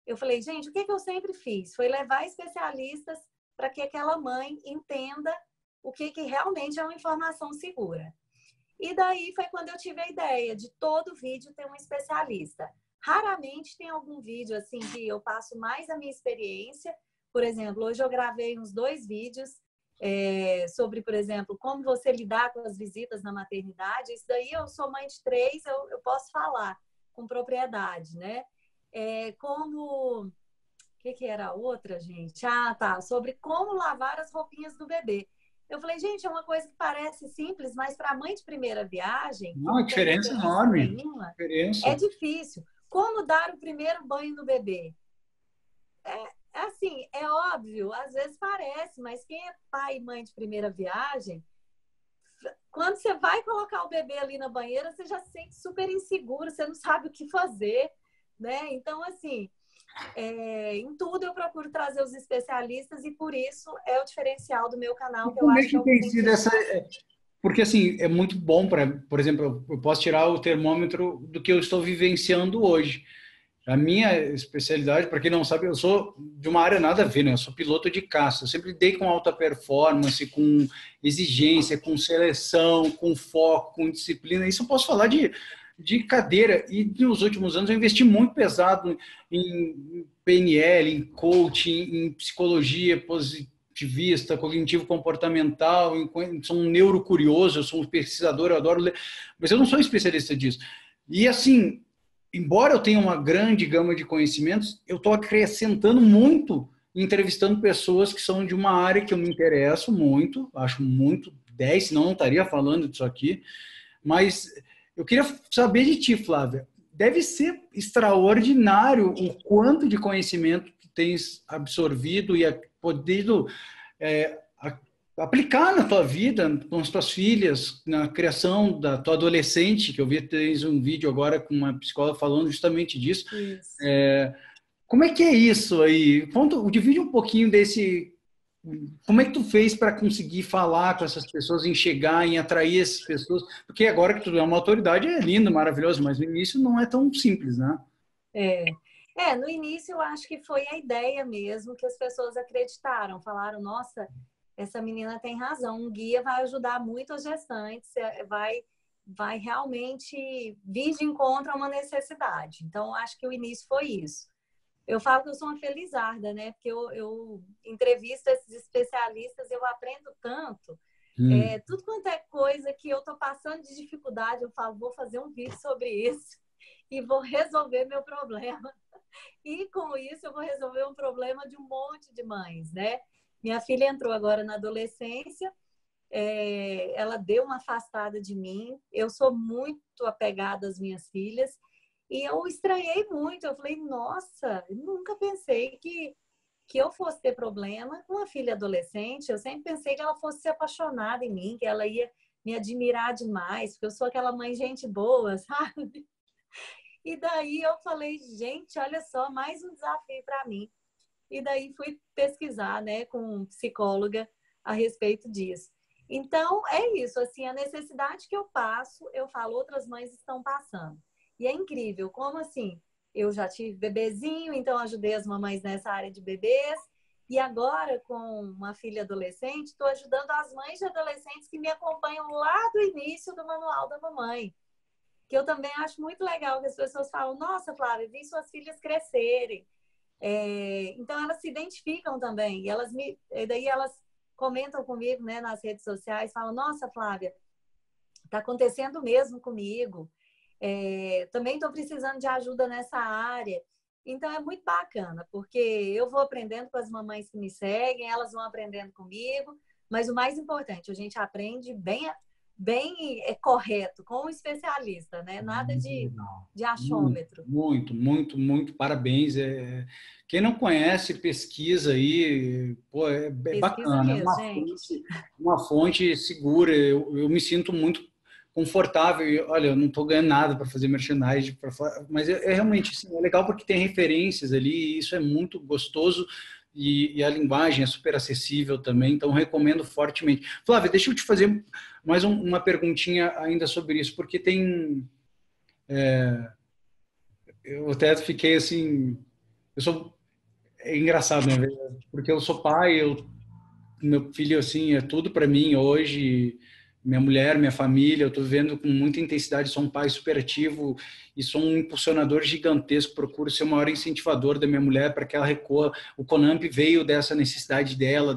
Eu falei, gente, o que eu sempre fiz? Foi levar especialistas para que aquela mãe entenda o que realmente é uma informação segura. E daí foi quando eu tive a ideia de todo vídeo ter um especialista. Raramente tem algum vídeo assim que eu passo mais a minha experiência. Por exemplo, hoje eu gravei uns 2 vídeos sobre, por exemplo, como você lidar com as visitas na maternidade. Isso daí eu sou mãe de 3, eu posso falar com propriedade, né? O que era a outra, gente? Ah, tá, sobre como lavar as roupinhas do bebê. Eu falei, gente, é uma coisa que parece simples, mas para mãe de primeira viagem, não, a diferença é enorme. Nenhuma, é difícil. Como dar o primeiro banho no bebê? Assim, é óbvio, às vezes parece, mas quem é pai e mãe de primeira viagem, quando você vai colocar o bebê ali na banheira, você já se sente super inseguro, você não sabe o que fazer, né? Então, assim, em tudo eu procuro trazer os especialistas e por isso é o diferencial do meu canal, que eu acho que é o tem sido essa... Porque, assim, é muito bom para, por exemplo, eu posso tirar o termômetro do que eu estou vivenciando hoje. A minha especialidade, para quem não sabe, eu sou de uma área nada a ver, né? Eu sou piloto de caça. Eu sempre lidei com alta performance, com exigência, com seleção, com foco, com disciplina. Isso eu posso falar de cadeira. E nos últimos anos eu investi muito pesado em PNL, em coaching, em psicologia positivista, cognitivo-comportamental. Sou um neurocurioso, eu sou um pesquisador, eu adoro ler. Mas eu não sou especialista disso. E, assim... embora eu tenha uma grande gama de conhecimentos, eu estou acrescentando muito, entrevistando pessoas que são de uma área que eu me interesso muito, acho muito 10, senão não estaria falando disso aqui. Mas eu queria saber de ti, Flávia. Deve ser extraordinário o quanto de conhecimento que tens absorvido e podido aplicar na tua vida, com as tuas filhas, na criação da tua adolescente, que eu vi, tens um vídeo agora com uma psicóloga falando justamente disso. Isso. Como é que é isso aí? Divide um pouquinho desse... Como é que tu fez para conseguir falar com essas pessoas, em chegar, em atrair essas pessoas? Porque agora que tu é uma autoridade, é lindo, maravilhoso, mas no início não é tão simples, né? No início eu acho que foi a ideia mesmo que as pessoas acreditaram, falaram, nossa, essa menina tem razão, um guia vai ajudar muito as gestantes, vai realmente vir de encontro a uma necessidade. Então, eu acho que o início foi isso. Eu falo que eu sou uma felizarda, né? Porque eu entrevisto esses especialistas, eu aprendo tanto. Tudo quanto é coisa que eu estou passando de dificuldade, eu falo, vou fazer um vídeo sobre isso e vou resolver meu problema. E com isso eu vou resolver um problema de um monte de mães, né? Minha filha entrou agora na adolescência, ela deu uma afastada de mim. Eu sou muito apegada às minhas filhas e eu estranhei muito. Eu falei, nossa, eu nunca pensei que eu fosse ter problema com uma filha adolescente. Eu sempre pensei que ela fosse se apaixonar em mim, que ela ia me admirar demais, porque eu sou aquela mãe gente boa, sabe? E daí eu falei, gente, olha só, mais um desafio para mim. E daí fui pesquisar, né, com psicóloga a respeito disso. Então, é isso, assim, a necessidade que eu passo, eu falo, outras mães estão passando. E é incrível, como assim, eu já tive bebezinho, então ajudei as mamães nessa área de bebês, e agora, com uma filha adolescente, estou ajudando as mães de adolescentes que me acompanham lá do início do Manual da Mamãe. Que eu também acho muito legal que as pessoas falam, nossa, Flávia, vi suas filhas crescerem. Então elas se identificam também e daí elas comentam comigo, né, nas redes sociais, falam, nossa, Flávia, está acontecendo mesmo comigo, também estou precisando de ajuda nessa área. Então é muito bacana, porque eu vou aprendendo com as mamães que me seguem, elas vão aprendendo comigo, mas o mais importante, a gente aprende bem correto, com o especialista, né? Nada de achômetro. Muito, muito, muito parabéns. Quem não conhece, pesquisa aí, pô, Pesquisa bacana, mesmo, gente. Uma fonte segura. Eu me sinto muito confortável. Olha, eu não estou ganhando nada para fazer merchandising, mas realmente assim, é legal porque tem referências ali, e isso é muito gostoso. E a linguagem é super acessível também, então recomendo fortemente. Flávia, deixa eu te fazer mais uma perguntinha ainda sobre isso, porque tem... eu até fiquei assim... É engraçado, né? Porque eu sou pai, meu filho, assim, é tudo para mim hoje, minha mulher, minha família, eu estou vivendo com muita intensidade, sou um pai super ativo e sou um impulsionador gigantesco, procuro ser o maior incentivador da minha mulher para que ela recorra. O Conamp veio dessa necessidade dela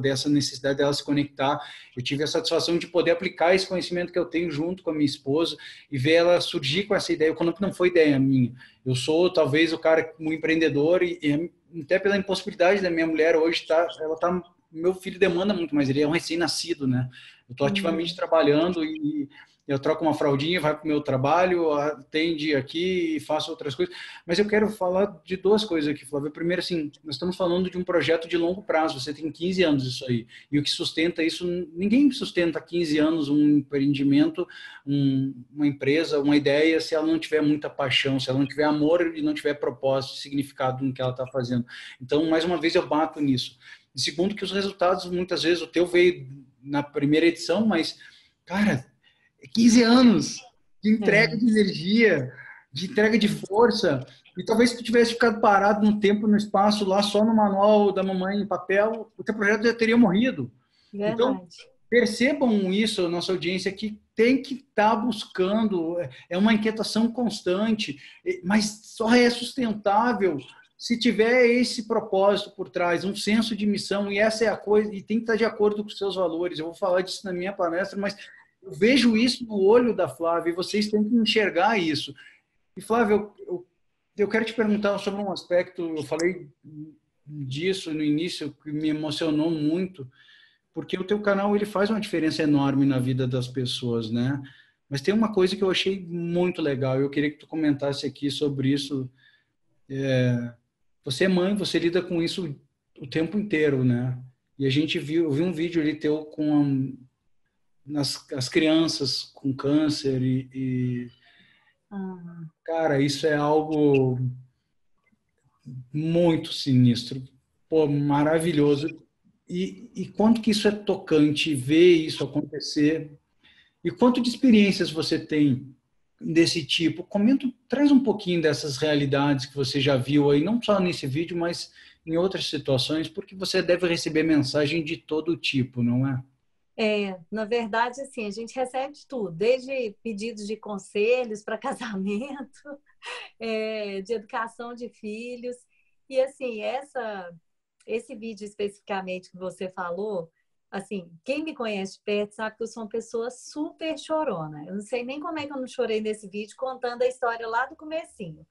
se conectar. Eu tive a satisfação de poder aplicar esse conhecimento que eu tenho junto com a minha esposa e ver ela surgir com essa ideia. O Conamp não foi ideia minha. Eu sou, talvez, o cara, um empreendedor e até pela impossibilidade da minha mulher hoje, ela está... Meu filho demanda muito mais, ele é um recém-nascido, né? Eu estou ativamente trabalhando e eu troco uma fraldinha, vai para o meu trabalho, atende aqui e faço outras coisas. Mas eu quero falar de duas coisas aqui, Flávio. Primeiro, assim, nós estamos falando de um projeto de longo prazo, você tem 15 anos isso aí. E o que sustenta isso, ninguém sustenta 15 anos um empreendimento, uma empresa, uma ideia, se ela não tiver muita paixão, se ela não tiver amor e não tiver propósito, significado no que ela está fazendo. Então, mais uma vez, eu bato nisso. E segundo, que os resultados, muitas vezes, o teu veio na primeira edição, mas, cara, 15 anos de entrega de energia, de entrega de força, e talvez se tu tivesse ficado parado no tempo, no espaço, lá só no manual da mamãe em papel, o teu projeto já teria morrido. Verdade. Então, percebam isso, nossa audiência, que tem que estar buscando, é uma inquietação constante, mas só é sustentável se tiver esse propósito por trás, um senso de missão, e essa é a coisa, e tem que estar de acordo com os seus valores. Eu vou falar disso na minha palestra, mas eu vejo isso no olho da Flávia, e vocês têm que enxergar isso. E, Flávia, eu quero te perguntar sobre um aspecto, eu falei disso no início, que me emocionou muito, porque o teu canal ele faz uma diferença enorme na vida das pessoas, né? Mas tem uma coisa que eu achei muito legal, eu queria que tu comentasse aqui sobre isso. você é mãe, você lida com isso o tempo inteiro, né? E a gente viu, eu vi um vídeo ali teu com as crianças com câncer cara, isso é algo muito sinistro, pô, maravilhoso. E quanto que isso é tocante ver isso acontecer e quanto de experiências você tem desse tipo? Comenta, traz um pouquinho dessas realidades que você já viu aí, não só nesse vídeo, mas em outras situações, porque você deve receber mensagem de todo tipo, não é? Na verdade, assim, a gente recebe de tudo, desde pedidos de conselhos para casamento, de educação de filhos. E assim, esse vídeo especificamente que você falou, assim, quem me conhece de perto sabe que eu sou uma pessoa super chorona. Eu não sei nem como é que eu não chorei nesse vídeo contando a história lá do comecinho.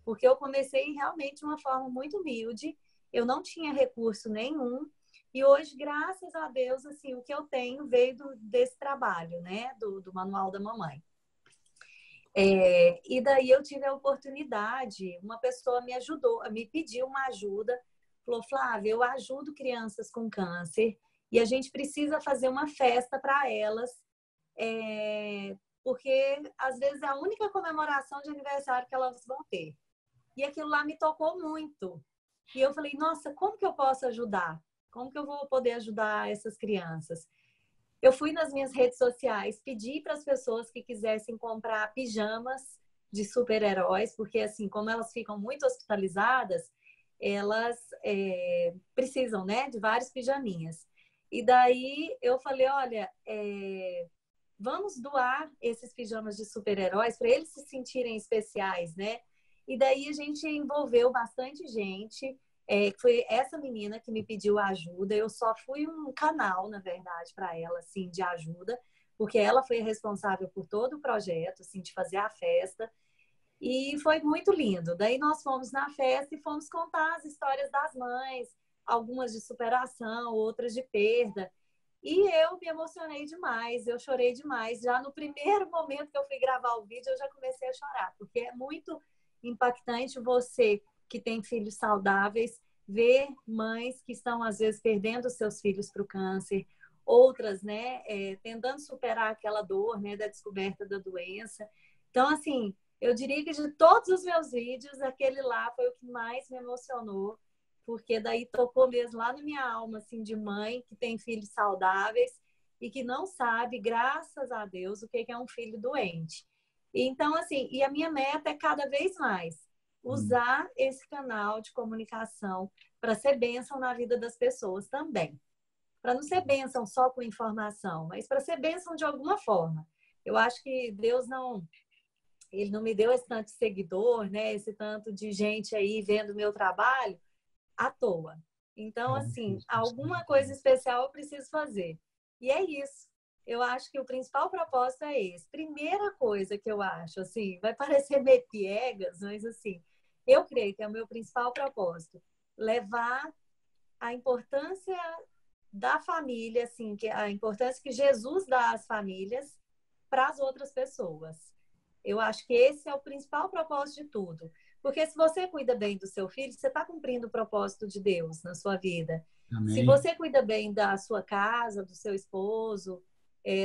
Porque eu comecei realmente de uma forma muito humilde, eu não tinha recurso nenhum, e hoje, graças a Deus, assim, o que eu tenho veio desse trabalho, né, do Manual da Mamãe. E daí eu tive a oportunidade, uma pessoa me ajudou, me pediu uma ajuda, falou, Flávia, eu ajudo crianças com câncer e a gente precisa fazer uma festa para elas, porque às vezes é a única comemoração de aniversário que elas vão ter. E aquilo lá me tocou muito. E eu falei, nossa, como que eu posso ajudar? Como que eu vou poder ajudar essas crianças? Eu fui nas minhas redes sociais, pedi para as pessoas que quisessem comprar pijamas de super-heróis, porque assim, como elas ficam muito hospitalizadas, elas precisam, né, de vários pijaminhas. E daí eu falei, olha, vamos doar esses pijamas de super-heróis para eles se sentirem especiais, né? E daí a gente envolveu bastante gente. Foi essa menina que me pediu ajuda. Eu só fui um canal, na verdade, para ela, assim, de ajuda, porque ela foi a responsável por todo o projeto, assim, de fazer a festa. E foi muito lindo. Daí nós fomos na festa e fomos contar as histórias das mães, algumas de superação, outras de perda. E eu me emocionei demais, eu chorei demais. Já no primeiro momento que eu fui gravar o vídeo, eu já comecei a chorar, porque é muito impactante você que tem filhos saudáveis ver mães que estão, às vezes, perdendo seus filhos para o câncer, outras, né, tentando superar aquela dor, né, da descoberta da doença. Então, assim, eu diria que de todos os meus vídeos, aquele lá foi o que mais me emocionou, porque daí tocou mesmo lá na minha alma, assim, de mãe que tem filhos saudáveis e que não sabe, graças a Deus, o que é um filho doente. Então, assim, e a minha meta é cada vez mais usar esse canal de comunicação para ser bênção na vida das pessoas também. Para não ser bênção só com informação, mas para ser bênção de alguma forma. Eu acho que Deus ele não me deu esse tanto de seguidor, né? Esse tanto de gente aí vendo o meu trabalho à toa. Então, assim, alguma coisa especial eu preciso fazer. E é isso. Eu acho que o principal propósito é esse. Primeira coisa que eu acho, assim, vai parecer meio piegas, mas assim, eu creio que é o meu principal propósito. Levar a importância da família, assim, que a importância que Jesus dá às famílias para as outras pessoas. Eu acho que esse é o principal propósito de tudo. Porque se você cuida bem do seu filho, você está cumprindo o propósito de Deus na sua vida. Se Amém. você cuida bem da sua casa, do seu esposo,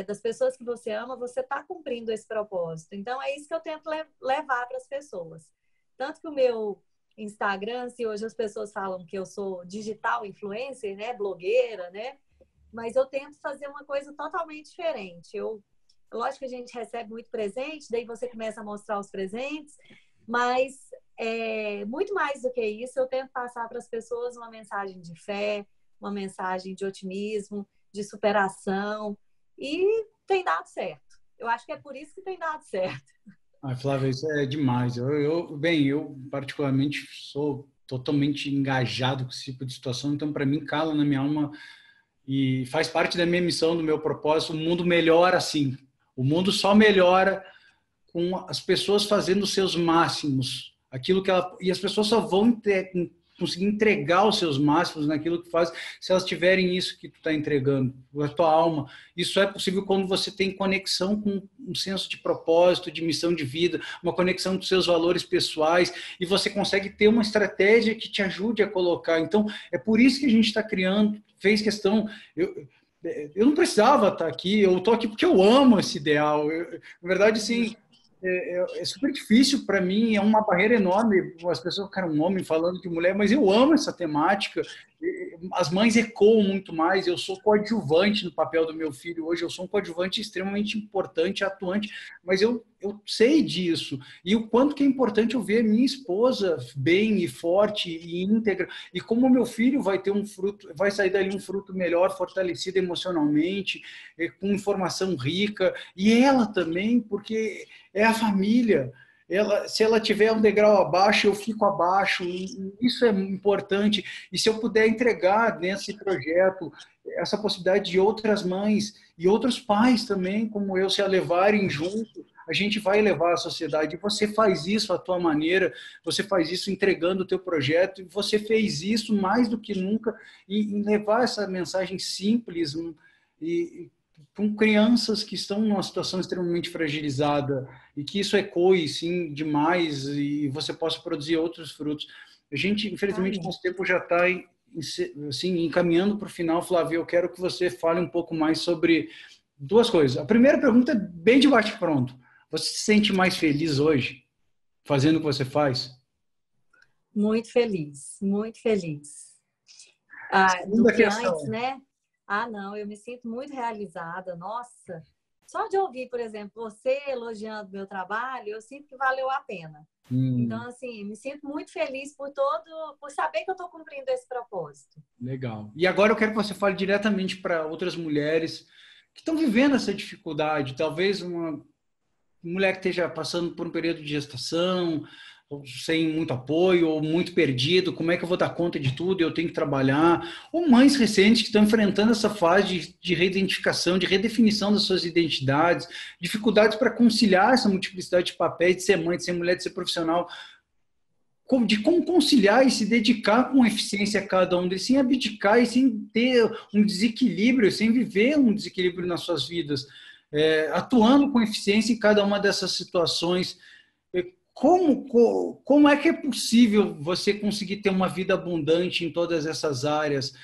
das pessoas que você ama, você está cumprindo esse propósito. Então, é isso que eu tento levar para as pessoas. Tanto que o meu Instagram, se hoje as pessoas falam que eu sou digital influencer, né, blogueira, né, mas eu tento fazer uma coisa totalmente diferente. Lógico que a gente recebe muito presente, daí você começa a mostrar os presentes, mas muito mais do que isso, eu tento passar para as pessoas uma mensagem de fé, uma mensagem de otimismo, de superação, e tem dado certo. Eu acho que é por isso que tem dado certo. Ah, Flávia, isso é demais. Eu particularmente sou totalmente engajado com esse tipo de situação, então para mim cala na minha alma e faz parte da minha missão, do meu propósito. O mundo melhora assim. O mundo só melhora com as pessoas fazendo os seus máximos. E as pessoas só vão conseguir entregar os seus máximos naquilo que faz, se elas tiverem isso que tu está entregando, a tua alma. Isso é possível quando você tem conexão com um senso de propósito, de missão de vida, uma conexão com seus valores pessoais, e você consegue ter uma estratégia que te ajude a colocar. Então, é por isso que a gente está criando, fez questão... Eu não precisava estar aqui, eu estou aqui porque eu amo esse ideal. Na verdade, sim, é super difícil para mim, é uma barreira enorme. As pessoas ficaram um homem falando de mulher, mas eu amo essa temática. As mães ecoam muito mais. Eu sou coadjuvante no papel do meu filho hoje, eu sou um coadjuvante extremamente importante, atuante, mas eu sei disso. E o quanto que é importante eu ver minha esposa bem e forte e íntegra, e como meu filho vai ter um fruto, vai sair dali um fruto melhor, fortalecido emocionalmente, com informação rica, e ela também, porque é a família. Se ela tiver um degrau abaixo, eu fico abaixo. Isso é importante. E se eu puder entregar nesse projeto essa possibilidade de outras mães e outros pais também, como eu, se a levarem junto, a gente vai levar a sociedade. E você faz isso à tua maneira, você faz isso entregando o teu projeto, e você fez isso mais do que nunca em levar essa mensagem simples e com crianças que estão numa situação extremamente fragilizada, e que isso ecoe, sim, demais, e você possa produzir outros frutos. A gente, infelizmente, nosso tempo já está assim, encaminhando para o final. Flávio, eu quero que você fale um pouco mais sobre duas coisas. A primeira pergunta é bem de bate-pronto. Você se sente mais feliz hoje, fazendo o que você faz? Muito feliz, muito feliz. Do Segunda que antes, questão. né? Ah, não, eu me sinto muito realizada. Nossa, só de ouvir, por exemplo, você elogiando meu trabalho, eu sinto que valeu a pena. Então, assim, me sinto muito feliz por saber que eu estou cumprindo esse propósito. Legal. E agora eu quero que você fale diretamente para outras mulheres que estão vivendo essa dificuldade. Talvez uma mulher que esteja passando por um período de gestação, ou sem muito apoio, ou muito perdido, como é que eu vou dar conta de tudo? Eu tenho que trabalhar. Ou mães recentes que estão enfrentando essa fase de reidentificação, de redefinição das suas identidades, dificuldades para conciliar essa multiplicidade de papéis, de ser mãe, de ser mulher, de ser profissional, de como conciliar e se dedicar com eficiência a cada um deles, sem abdicar e sem ter um desequilíbrio, sem viver um desequilíbrio nas suas vidas, atuando com eficiência em cada uma dessas situações. Como é que é possível você conseguir ter uma vida abundante em todas essas áreas?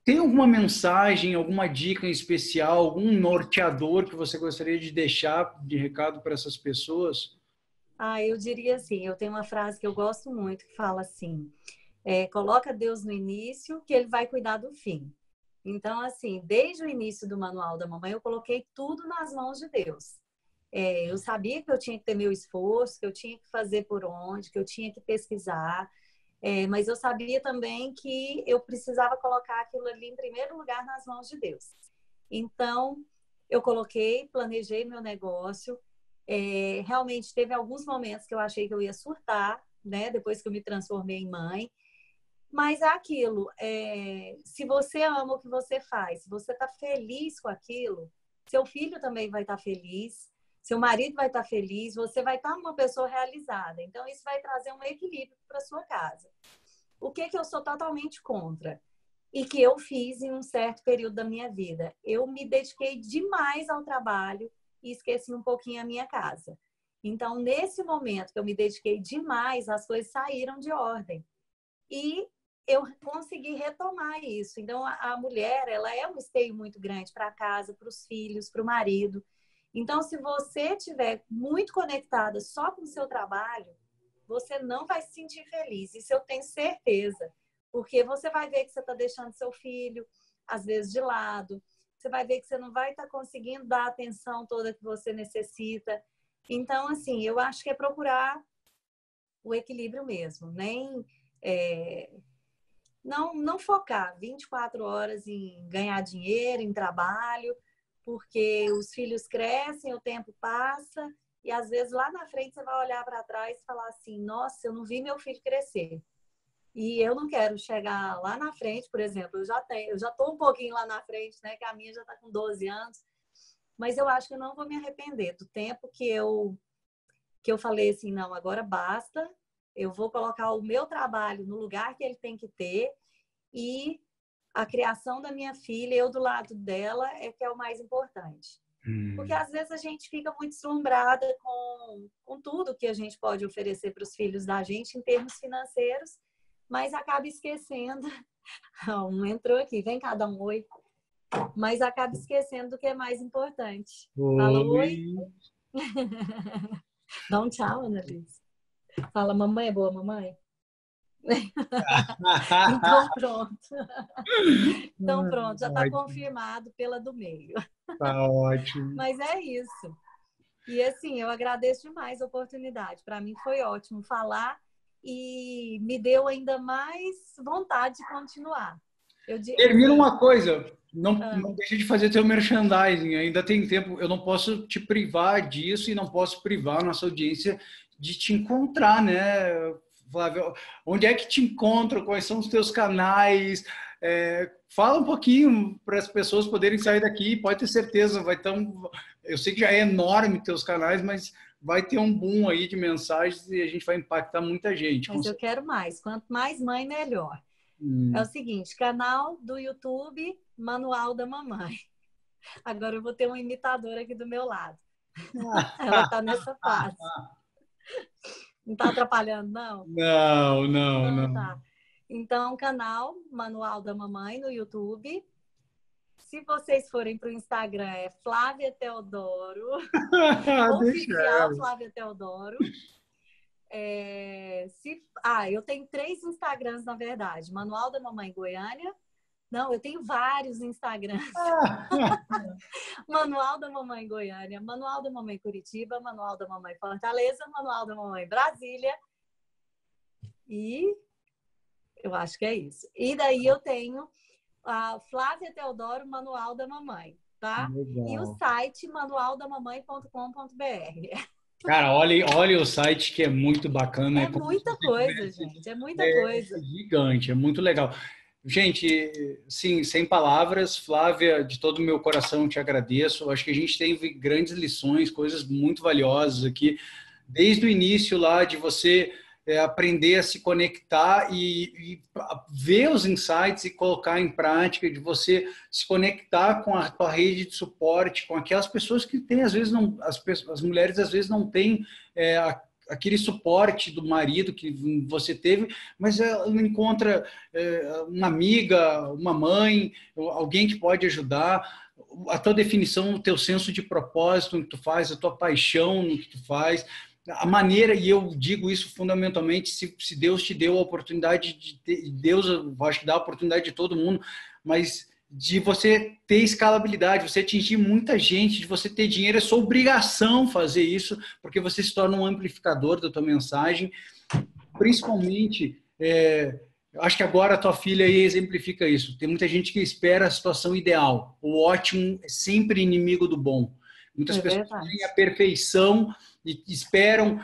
Tem alguma mensagem, alguma dica em especial, algum norteador que você gostaria de deixar de recado para essas pessoas? Eu diria assim, eu tenho uma frase que eu gosto muito que fala assim, coloca Deus no início que ele vai cuidar do fim. Então, assim, desde o início do Manual da Mamãe, eu coloquei tudo nas mãos de Deus. Eu sabia que eu tinha que ter meu esforço, que eu tinha que fazer por onde, que eu tinha que pesquisar, mas eu sabia também que eu precisava colocar aquilo ali em primeiro lugar nas mãos de Deus. Então, eu coloquei, planejei meu negócio. Realmente teve alguns momentos que eu achei que eu ia surtar, né? Depois que eu me transformei em mãe. Mas é aquilo, se você ama o que você faz, se você está feliz com aquilo, seu filho também vai estar feliz, seu marido vai estar feliz, você vai estar uma pessoa realizada. Então, isso vai trazer um equilíbrio para sua casa. O que eu sou totalmente contra? E que eu fiz em um certo período da minha vida. Eu me dediquei demais ao trabalho e esqueci um pouquinho a minha casa. Então, nesse momento que eu me dediquei demais, as coisas saíram de ordem. E eu consegui retomar isso. Então, a mulher, ela é um esteio muito grande para a casa, para os filhos, para o marido. Então, se você estiver muito conectada só com o seu trabalho, você não vai se sentir feliz. Isso eu tenho certeza. Porque você vai ver que você está deixando seu filho, às vezes, de lado. Você vai ver que você não vai estar conseguindo dar a atenção toda que você necessita. Então, assim, eu acho que é procurar o equilíbrio mesmo. Não focar 24 horas em ganhar dinheiro, em trabalho, porque os filhos crescem, o tempo passa, e às vezes lá na frente você vai olhar para trás e falar assim, nossa, eu não vi meu filho crescer. E eu não quero chegar lá na frente, por exemplo, eu já estou um pouquinho lá na frente, né? Que a minha já está com 12 anos, mas eu acho que eu não vou me arrepender do tempo que eu falei assim, não, agora basta, Eu vou colocar o meu trabalho no lugar que ele tem que ter e a criação da minha filha, eu do lado dela, é que é o mais importante. Porque às vezes a gente fica muito deslumbrada com tudo que a gente pode oferecer para os filhos da gente em termos financeiros, mas acaba esquecendo. Um entrou aqui, vem cá dar um oi. Mas acaba esquecendo do que é mais importante. Fala oi. Dá um tchau, Annalise. Fala, mamãe é boa, mamãe? Então pronto. Então pronto, já está confirmado pela do meio. Tá ótimo. Mas é isso. E assim, eu agradeço demais a oportunidade. Para mim foi ótimo falar e me deu ainda mais vontade de continuar. Termina uma coisa, não deixa de fazer teu merchandising, ainda tem tempo, eu não posso te privar disso e não posso privar a nossa audiência de te encontrar, né, Flávio? Onde é que te encontram? Quais são os teus canais? Fala um pouquinho para as pessoas poderem sair daqui, pode ter certeza, vai ter eu sei que já é enorme teus canais, mas vai ter um boom aí de mensagens e a gente vai impactar muita gente. Mas eu quero mais, quanto mais mãe, melhor. É o seguinte, canal do YouTube, Manual da Mamãe. Agora eu vou ter uma imitadora aqui do meu lado. Ela está nessa fase. Não está atrapalhando, não? Não. Então, tá. Então, canal Manual da Mamãe no YouTube. Se vocês forem para o Instagram, é Flávia Teodoro. Oficial Flávia Teodoro. Eu tenho 3 Instagrams, na verdade. Manual da Mamãe Goiânia. Não, eu tenho vários Instagrams. Manual da Mamãe Goiânia, Manual da Mamãe Curitiba, Manual da Mamãe Fortaleza, Manual da Mamãe Brasília. E eu acho que é isso. E daí eu tenho a Flávia Teodoro, Manual da Mamãe, tá? Legal. E o site manualdamamãe.com.br. Cara, olha o site que é muito bacana. É muita coisa, gente. É muita coisa. É gigante, é muito legal. Gente, sim, sem palavras, Flávia, de todo o meu coração te agradeço. Acho que a gente teve grandes lições, coisas muito valiosas aqui, desde o início lá de você aprender a se conectar e ver os insights e colocar em prática, de você se conectar com a tua rede de suporte, com aquelas pessoas que têm, às vezes, não, as mulheres às vezes não têm aquele suporte do marido que você teve, mas ela encontra uma amiga, uma mãe, alguém que pode ajudar. A tua definição, o teu senso de propósito no que tu faz, a tua paixão no que tu faz, a maneira, e eu digo isso fundamentalmente, se Deus te deu a oportunidade de ter, Deus, eu acho que dá a oportunidade de todo mundo, mas de você ter escalabilidade, você atingir muita gente, de você ter dinheiro, é sua obrigação fazer isso, porque você se torna um amplificador da tua mensagem, principalmente, acho que agora a tua filha aí exemplifica isso, tem muita gente que espera a situação ideal, o ótimo é sempre inimigo do bom, muitas pessoas têm a perfeição e esperam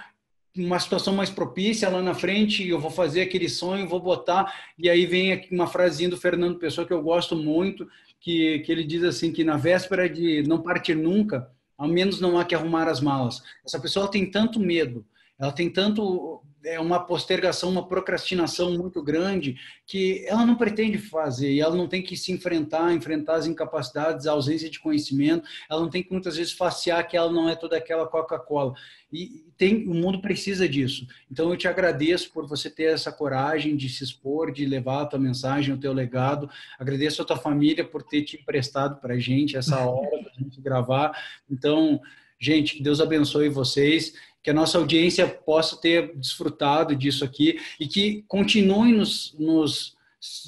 uma situação mais propícia lá na frente, eu vou fazer aquele sonho, vou botar, e aí vem aqui uma frasinha do Fernando Pessoa que eu gosto muito, que ele diz assim, que na véspera de não partir nunca, ao menos não há que arrumar as malas. Essa pessoa tem tanto medo, ela tem tanto uma postergação, uma procrastinação muito grande, que ela não pretende fazer, e ela não tem que se enfrentar as incapacidades, a ausência de conhecimento, ela não tem que muitas vezes facear que ela não é toda aquela Coca-Cola. E o mundo precisa disso. Então eu te agradeço por você ter essa coragem de se expor, de levar a tua mensagem, o teu legado. Agradeço a tua família por ter te emprestado para a gente essa hora para a gente gravar. Então, gente, que Deus abençoe vocês, que a nossa audiência possa ter desfrutado disso aqui e que continuem nos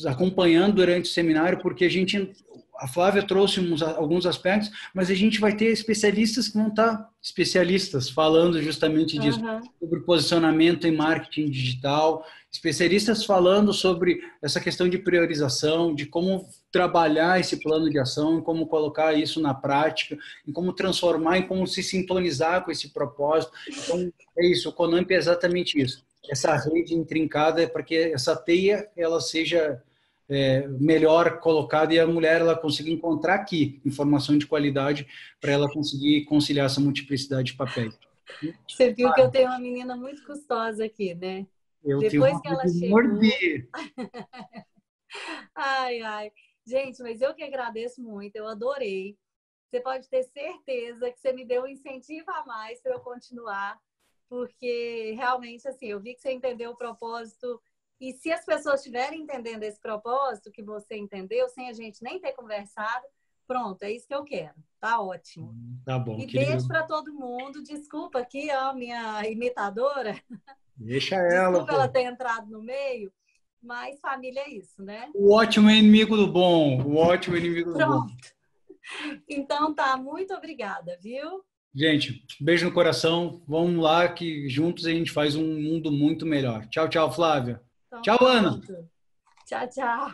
acompanhando durante o seminário, porque a Flávia trouxe alguns aspectos, mas a gente vai ter especialistas que vão estar especialistas falando justamente disso, sobre posicionamento em marketing digital, especialistas falando sobre essa questão de priorização, de como trabalhar esse plano de ação, como colocar isso na prática, em como transformar, em como se sintonizar com esse propósito. Então, é isso, o Conamp é exatamente isso. Essa rede intrincada é para que essa teia ela seja melhor colocada e a mulher ela consiga encontrar aqui informação de qualidade para ela conseguir conciliar essa multiplicidade de papéis. Você viu que eu tenho uma menina muito custosa aqui, né? Eu tenho Depois que vontade ela de chegou... morder. Ai, ai. Gente, mas eu que agradeço muito, eu adorei. Você pode ter certeza que você me deu um incentivo a mais para eu continuar, porque realmente, assim, eu vi que você entendeu o propósito. E se as pessoas estiverem entendendo esse propósito que você entendeu, sem a gente nem ter conversado, pronto, é isso que eu quero. Tá ótimo. Tá bom, E querido. beijo para todo mundo. Desculpa aqui, ó, minha imitadora. Deixa ela, Desculpa ela pô. ter entrado no meio, mas família é isso, né? O ótimo é inimigo do bom. O ótimo é inimigo do bom. Pronto. Então tá, muito obrigada, viu? Gente, beijo no coração. Vamos lá que juntos a gente faz um mundo muito melhor. Tchau, tchau, Flávia. Então Tchau, Ana. pronto. Tchau, tchau.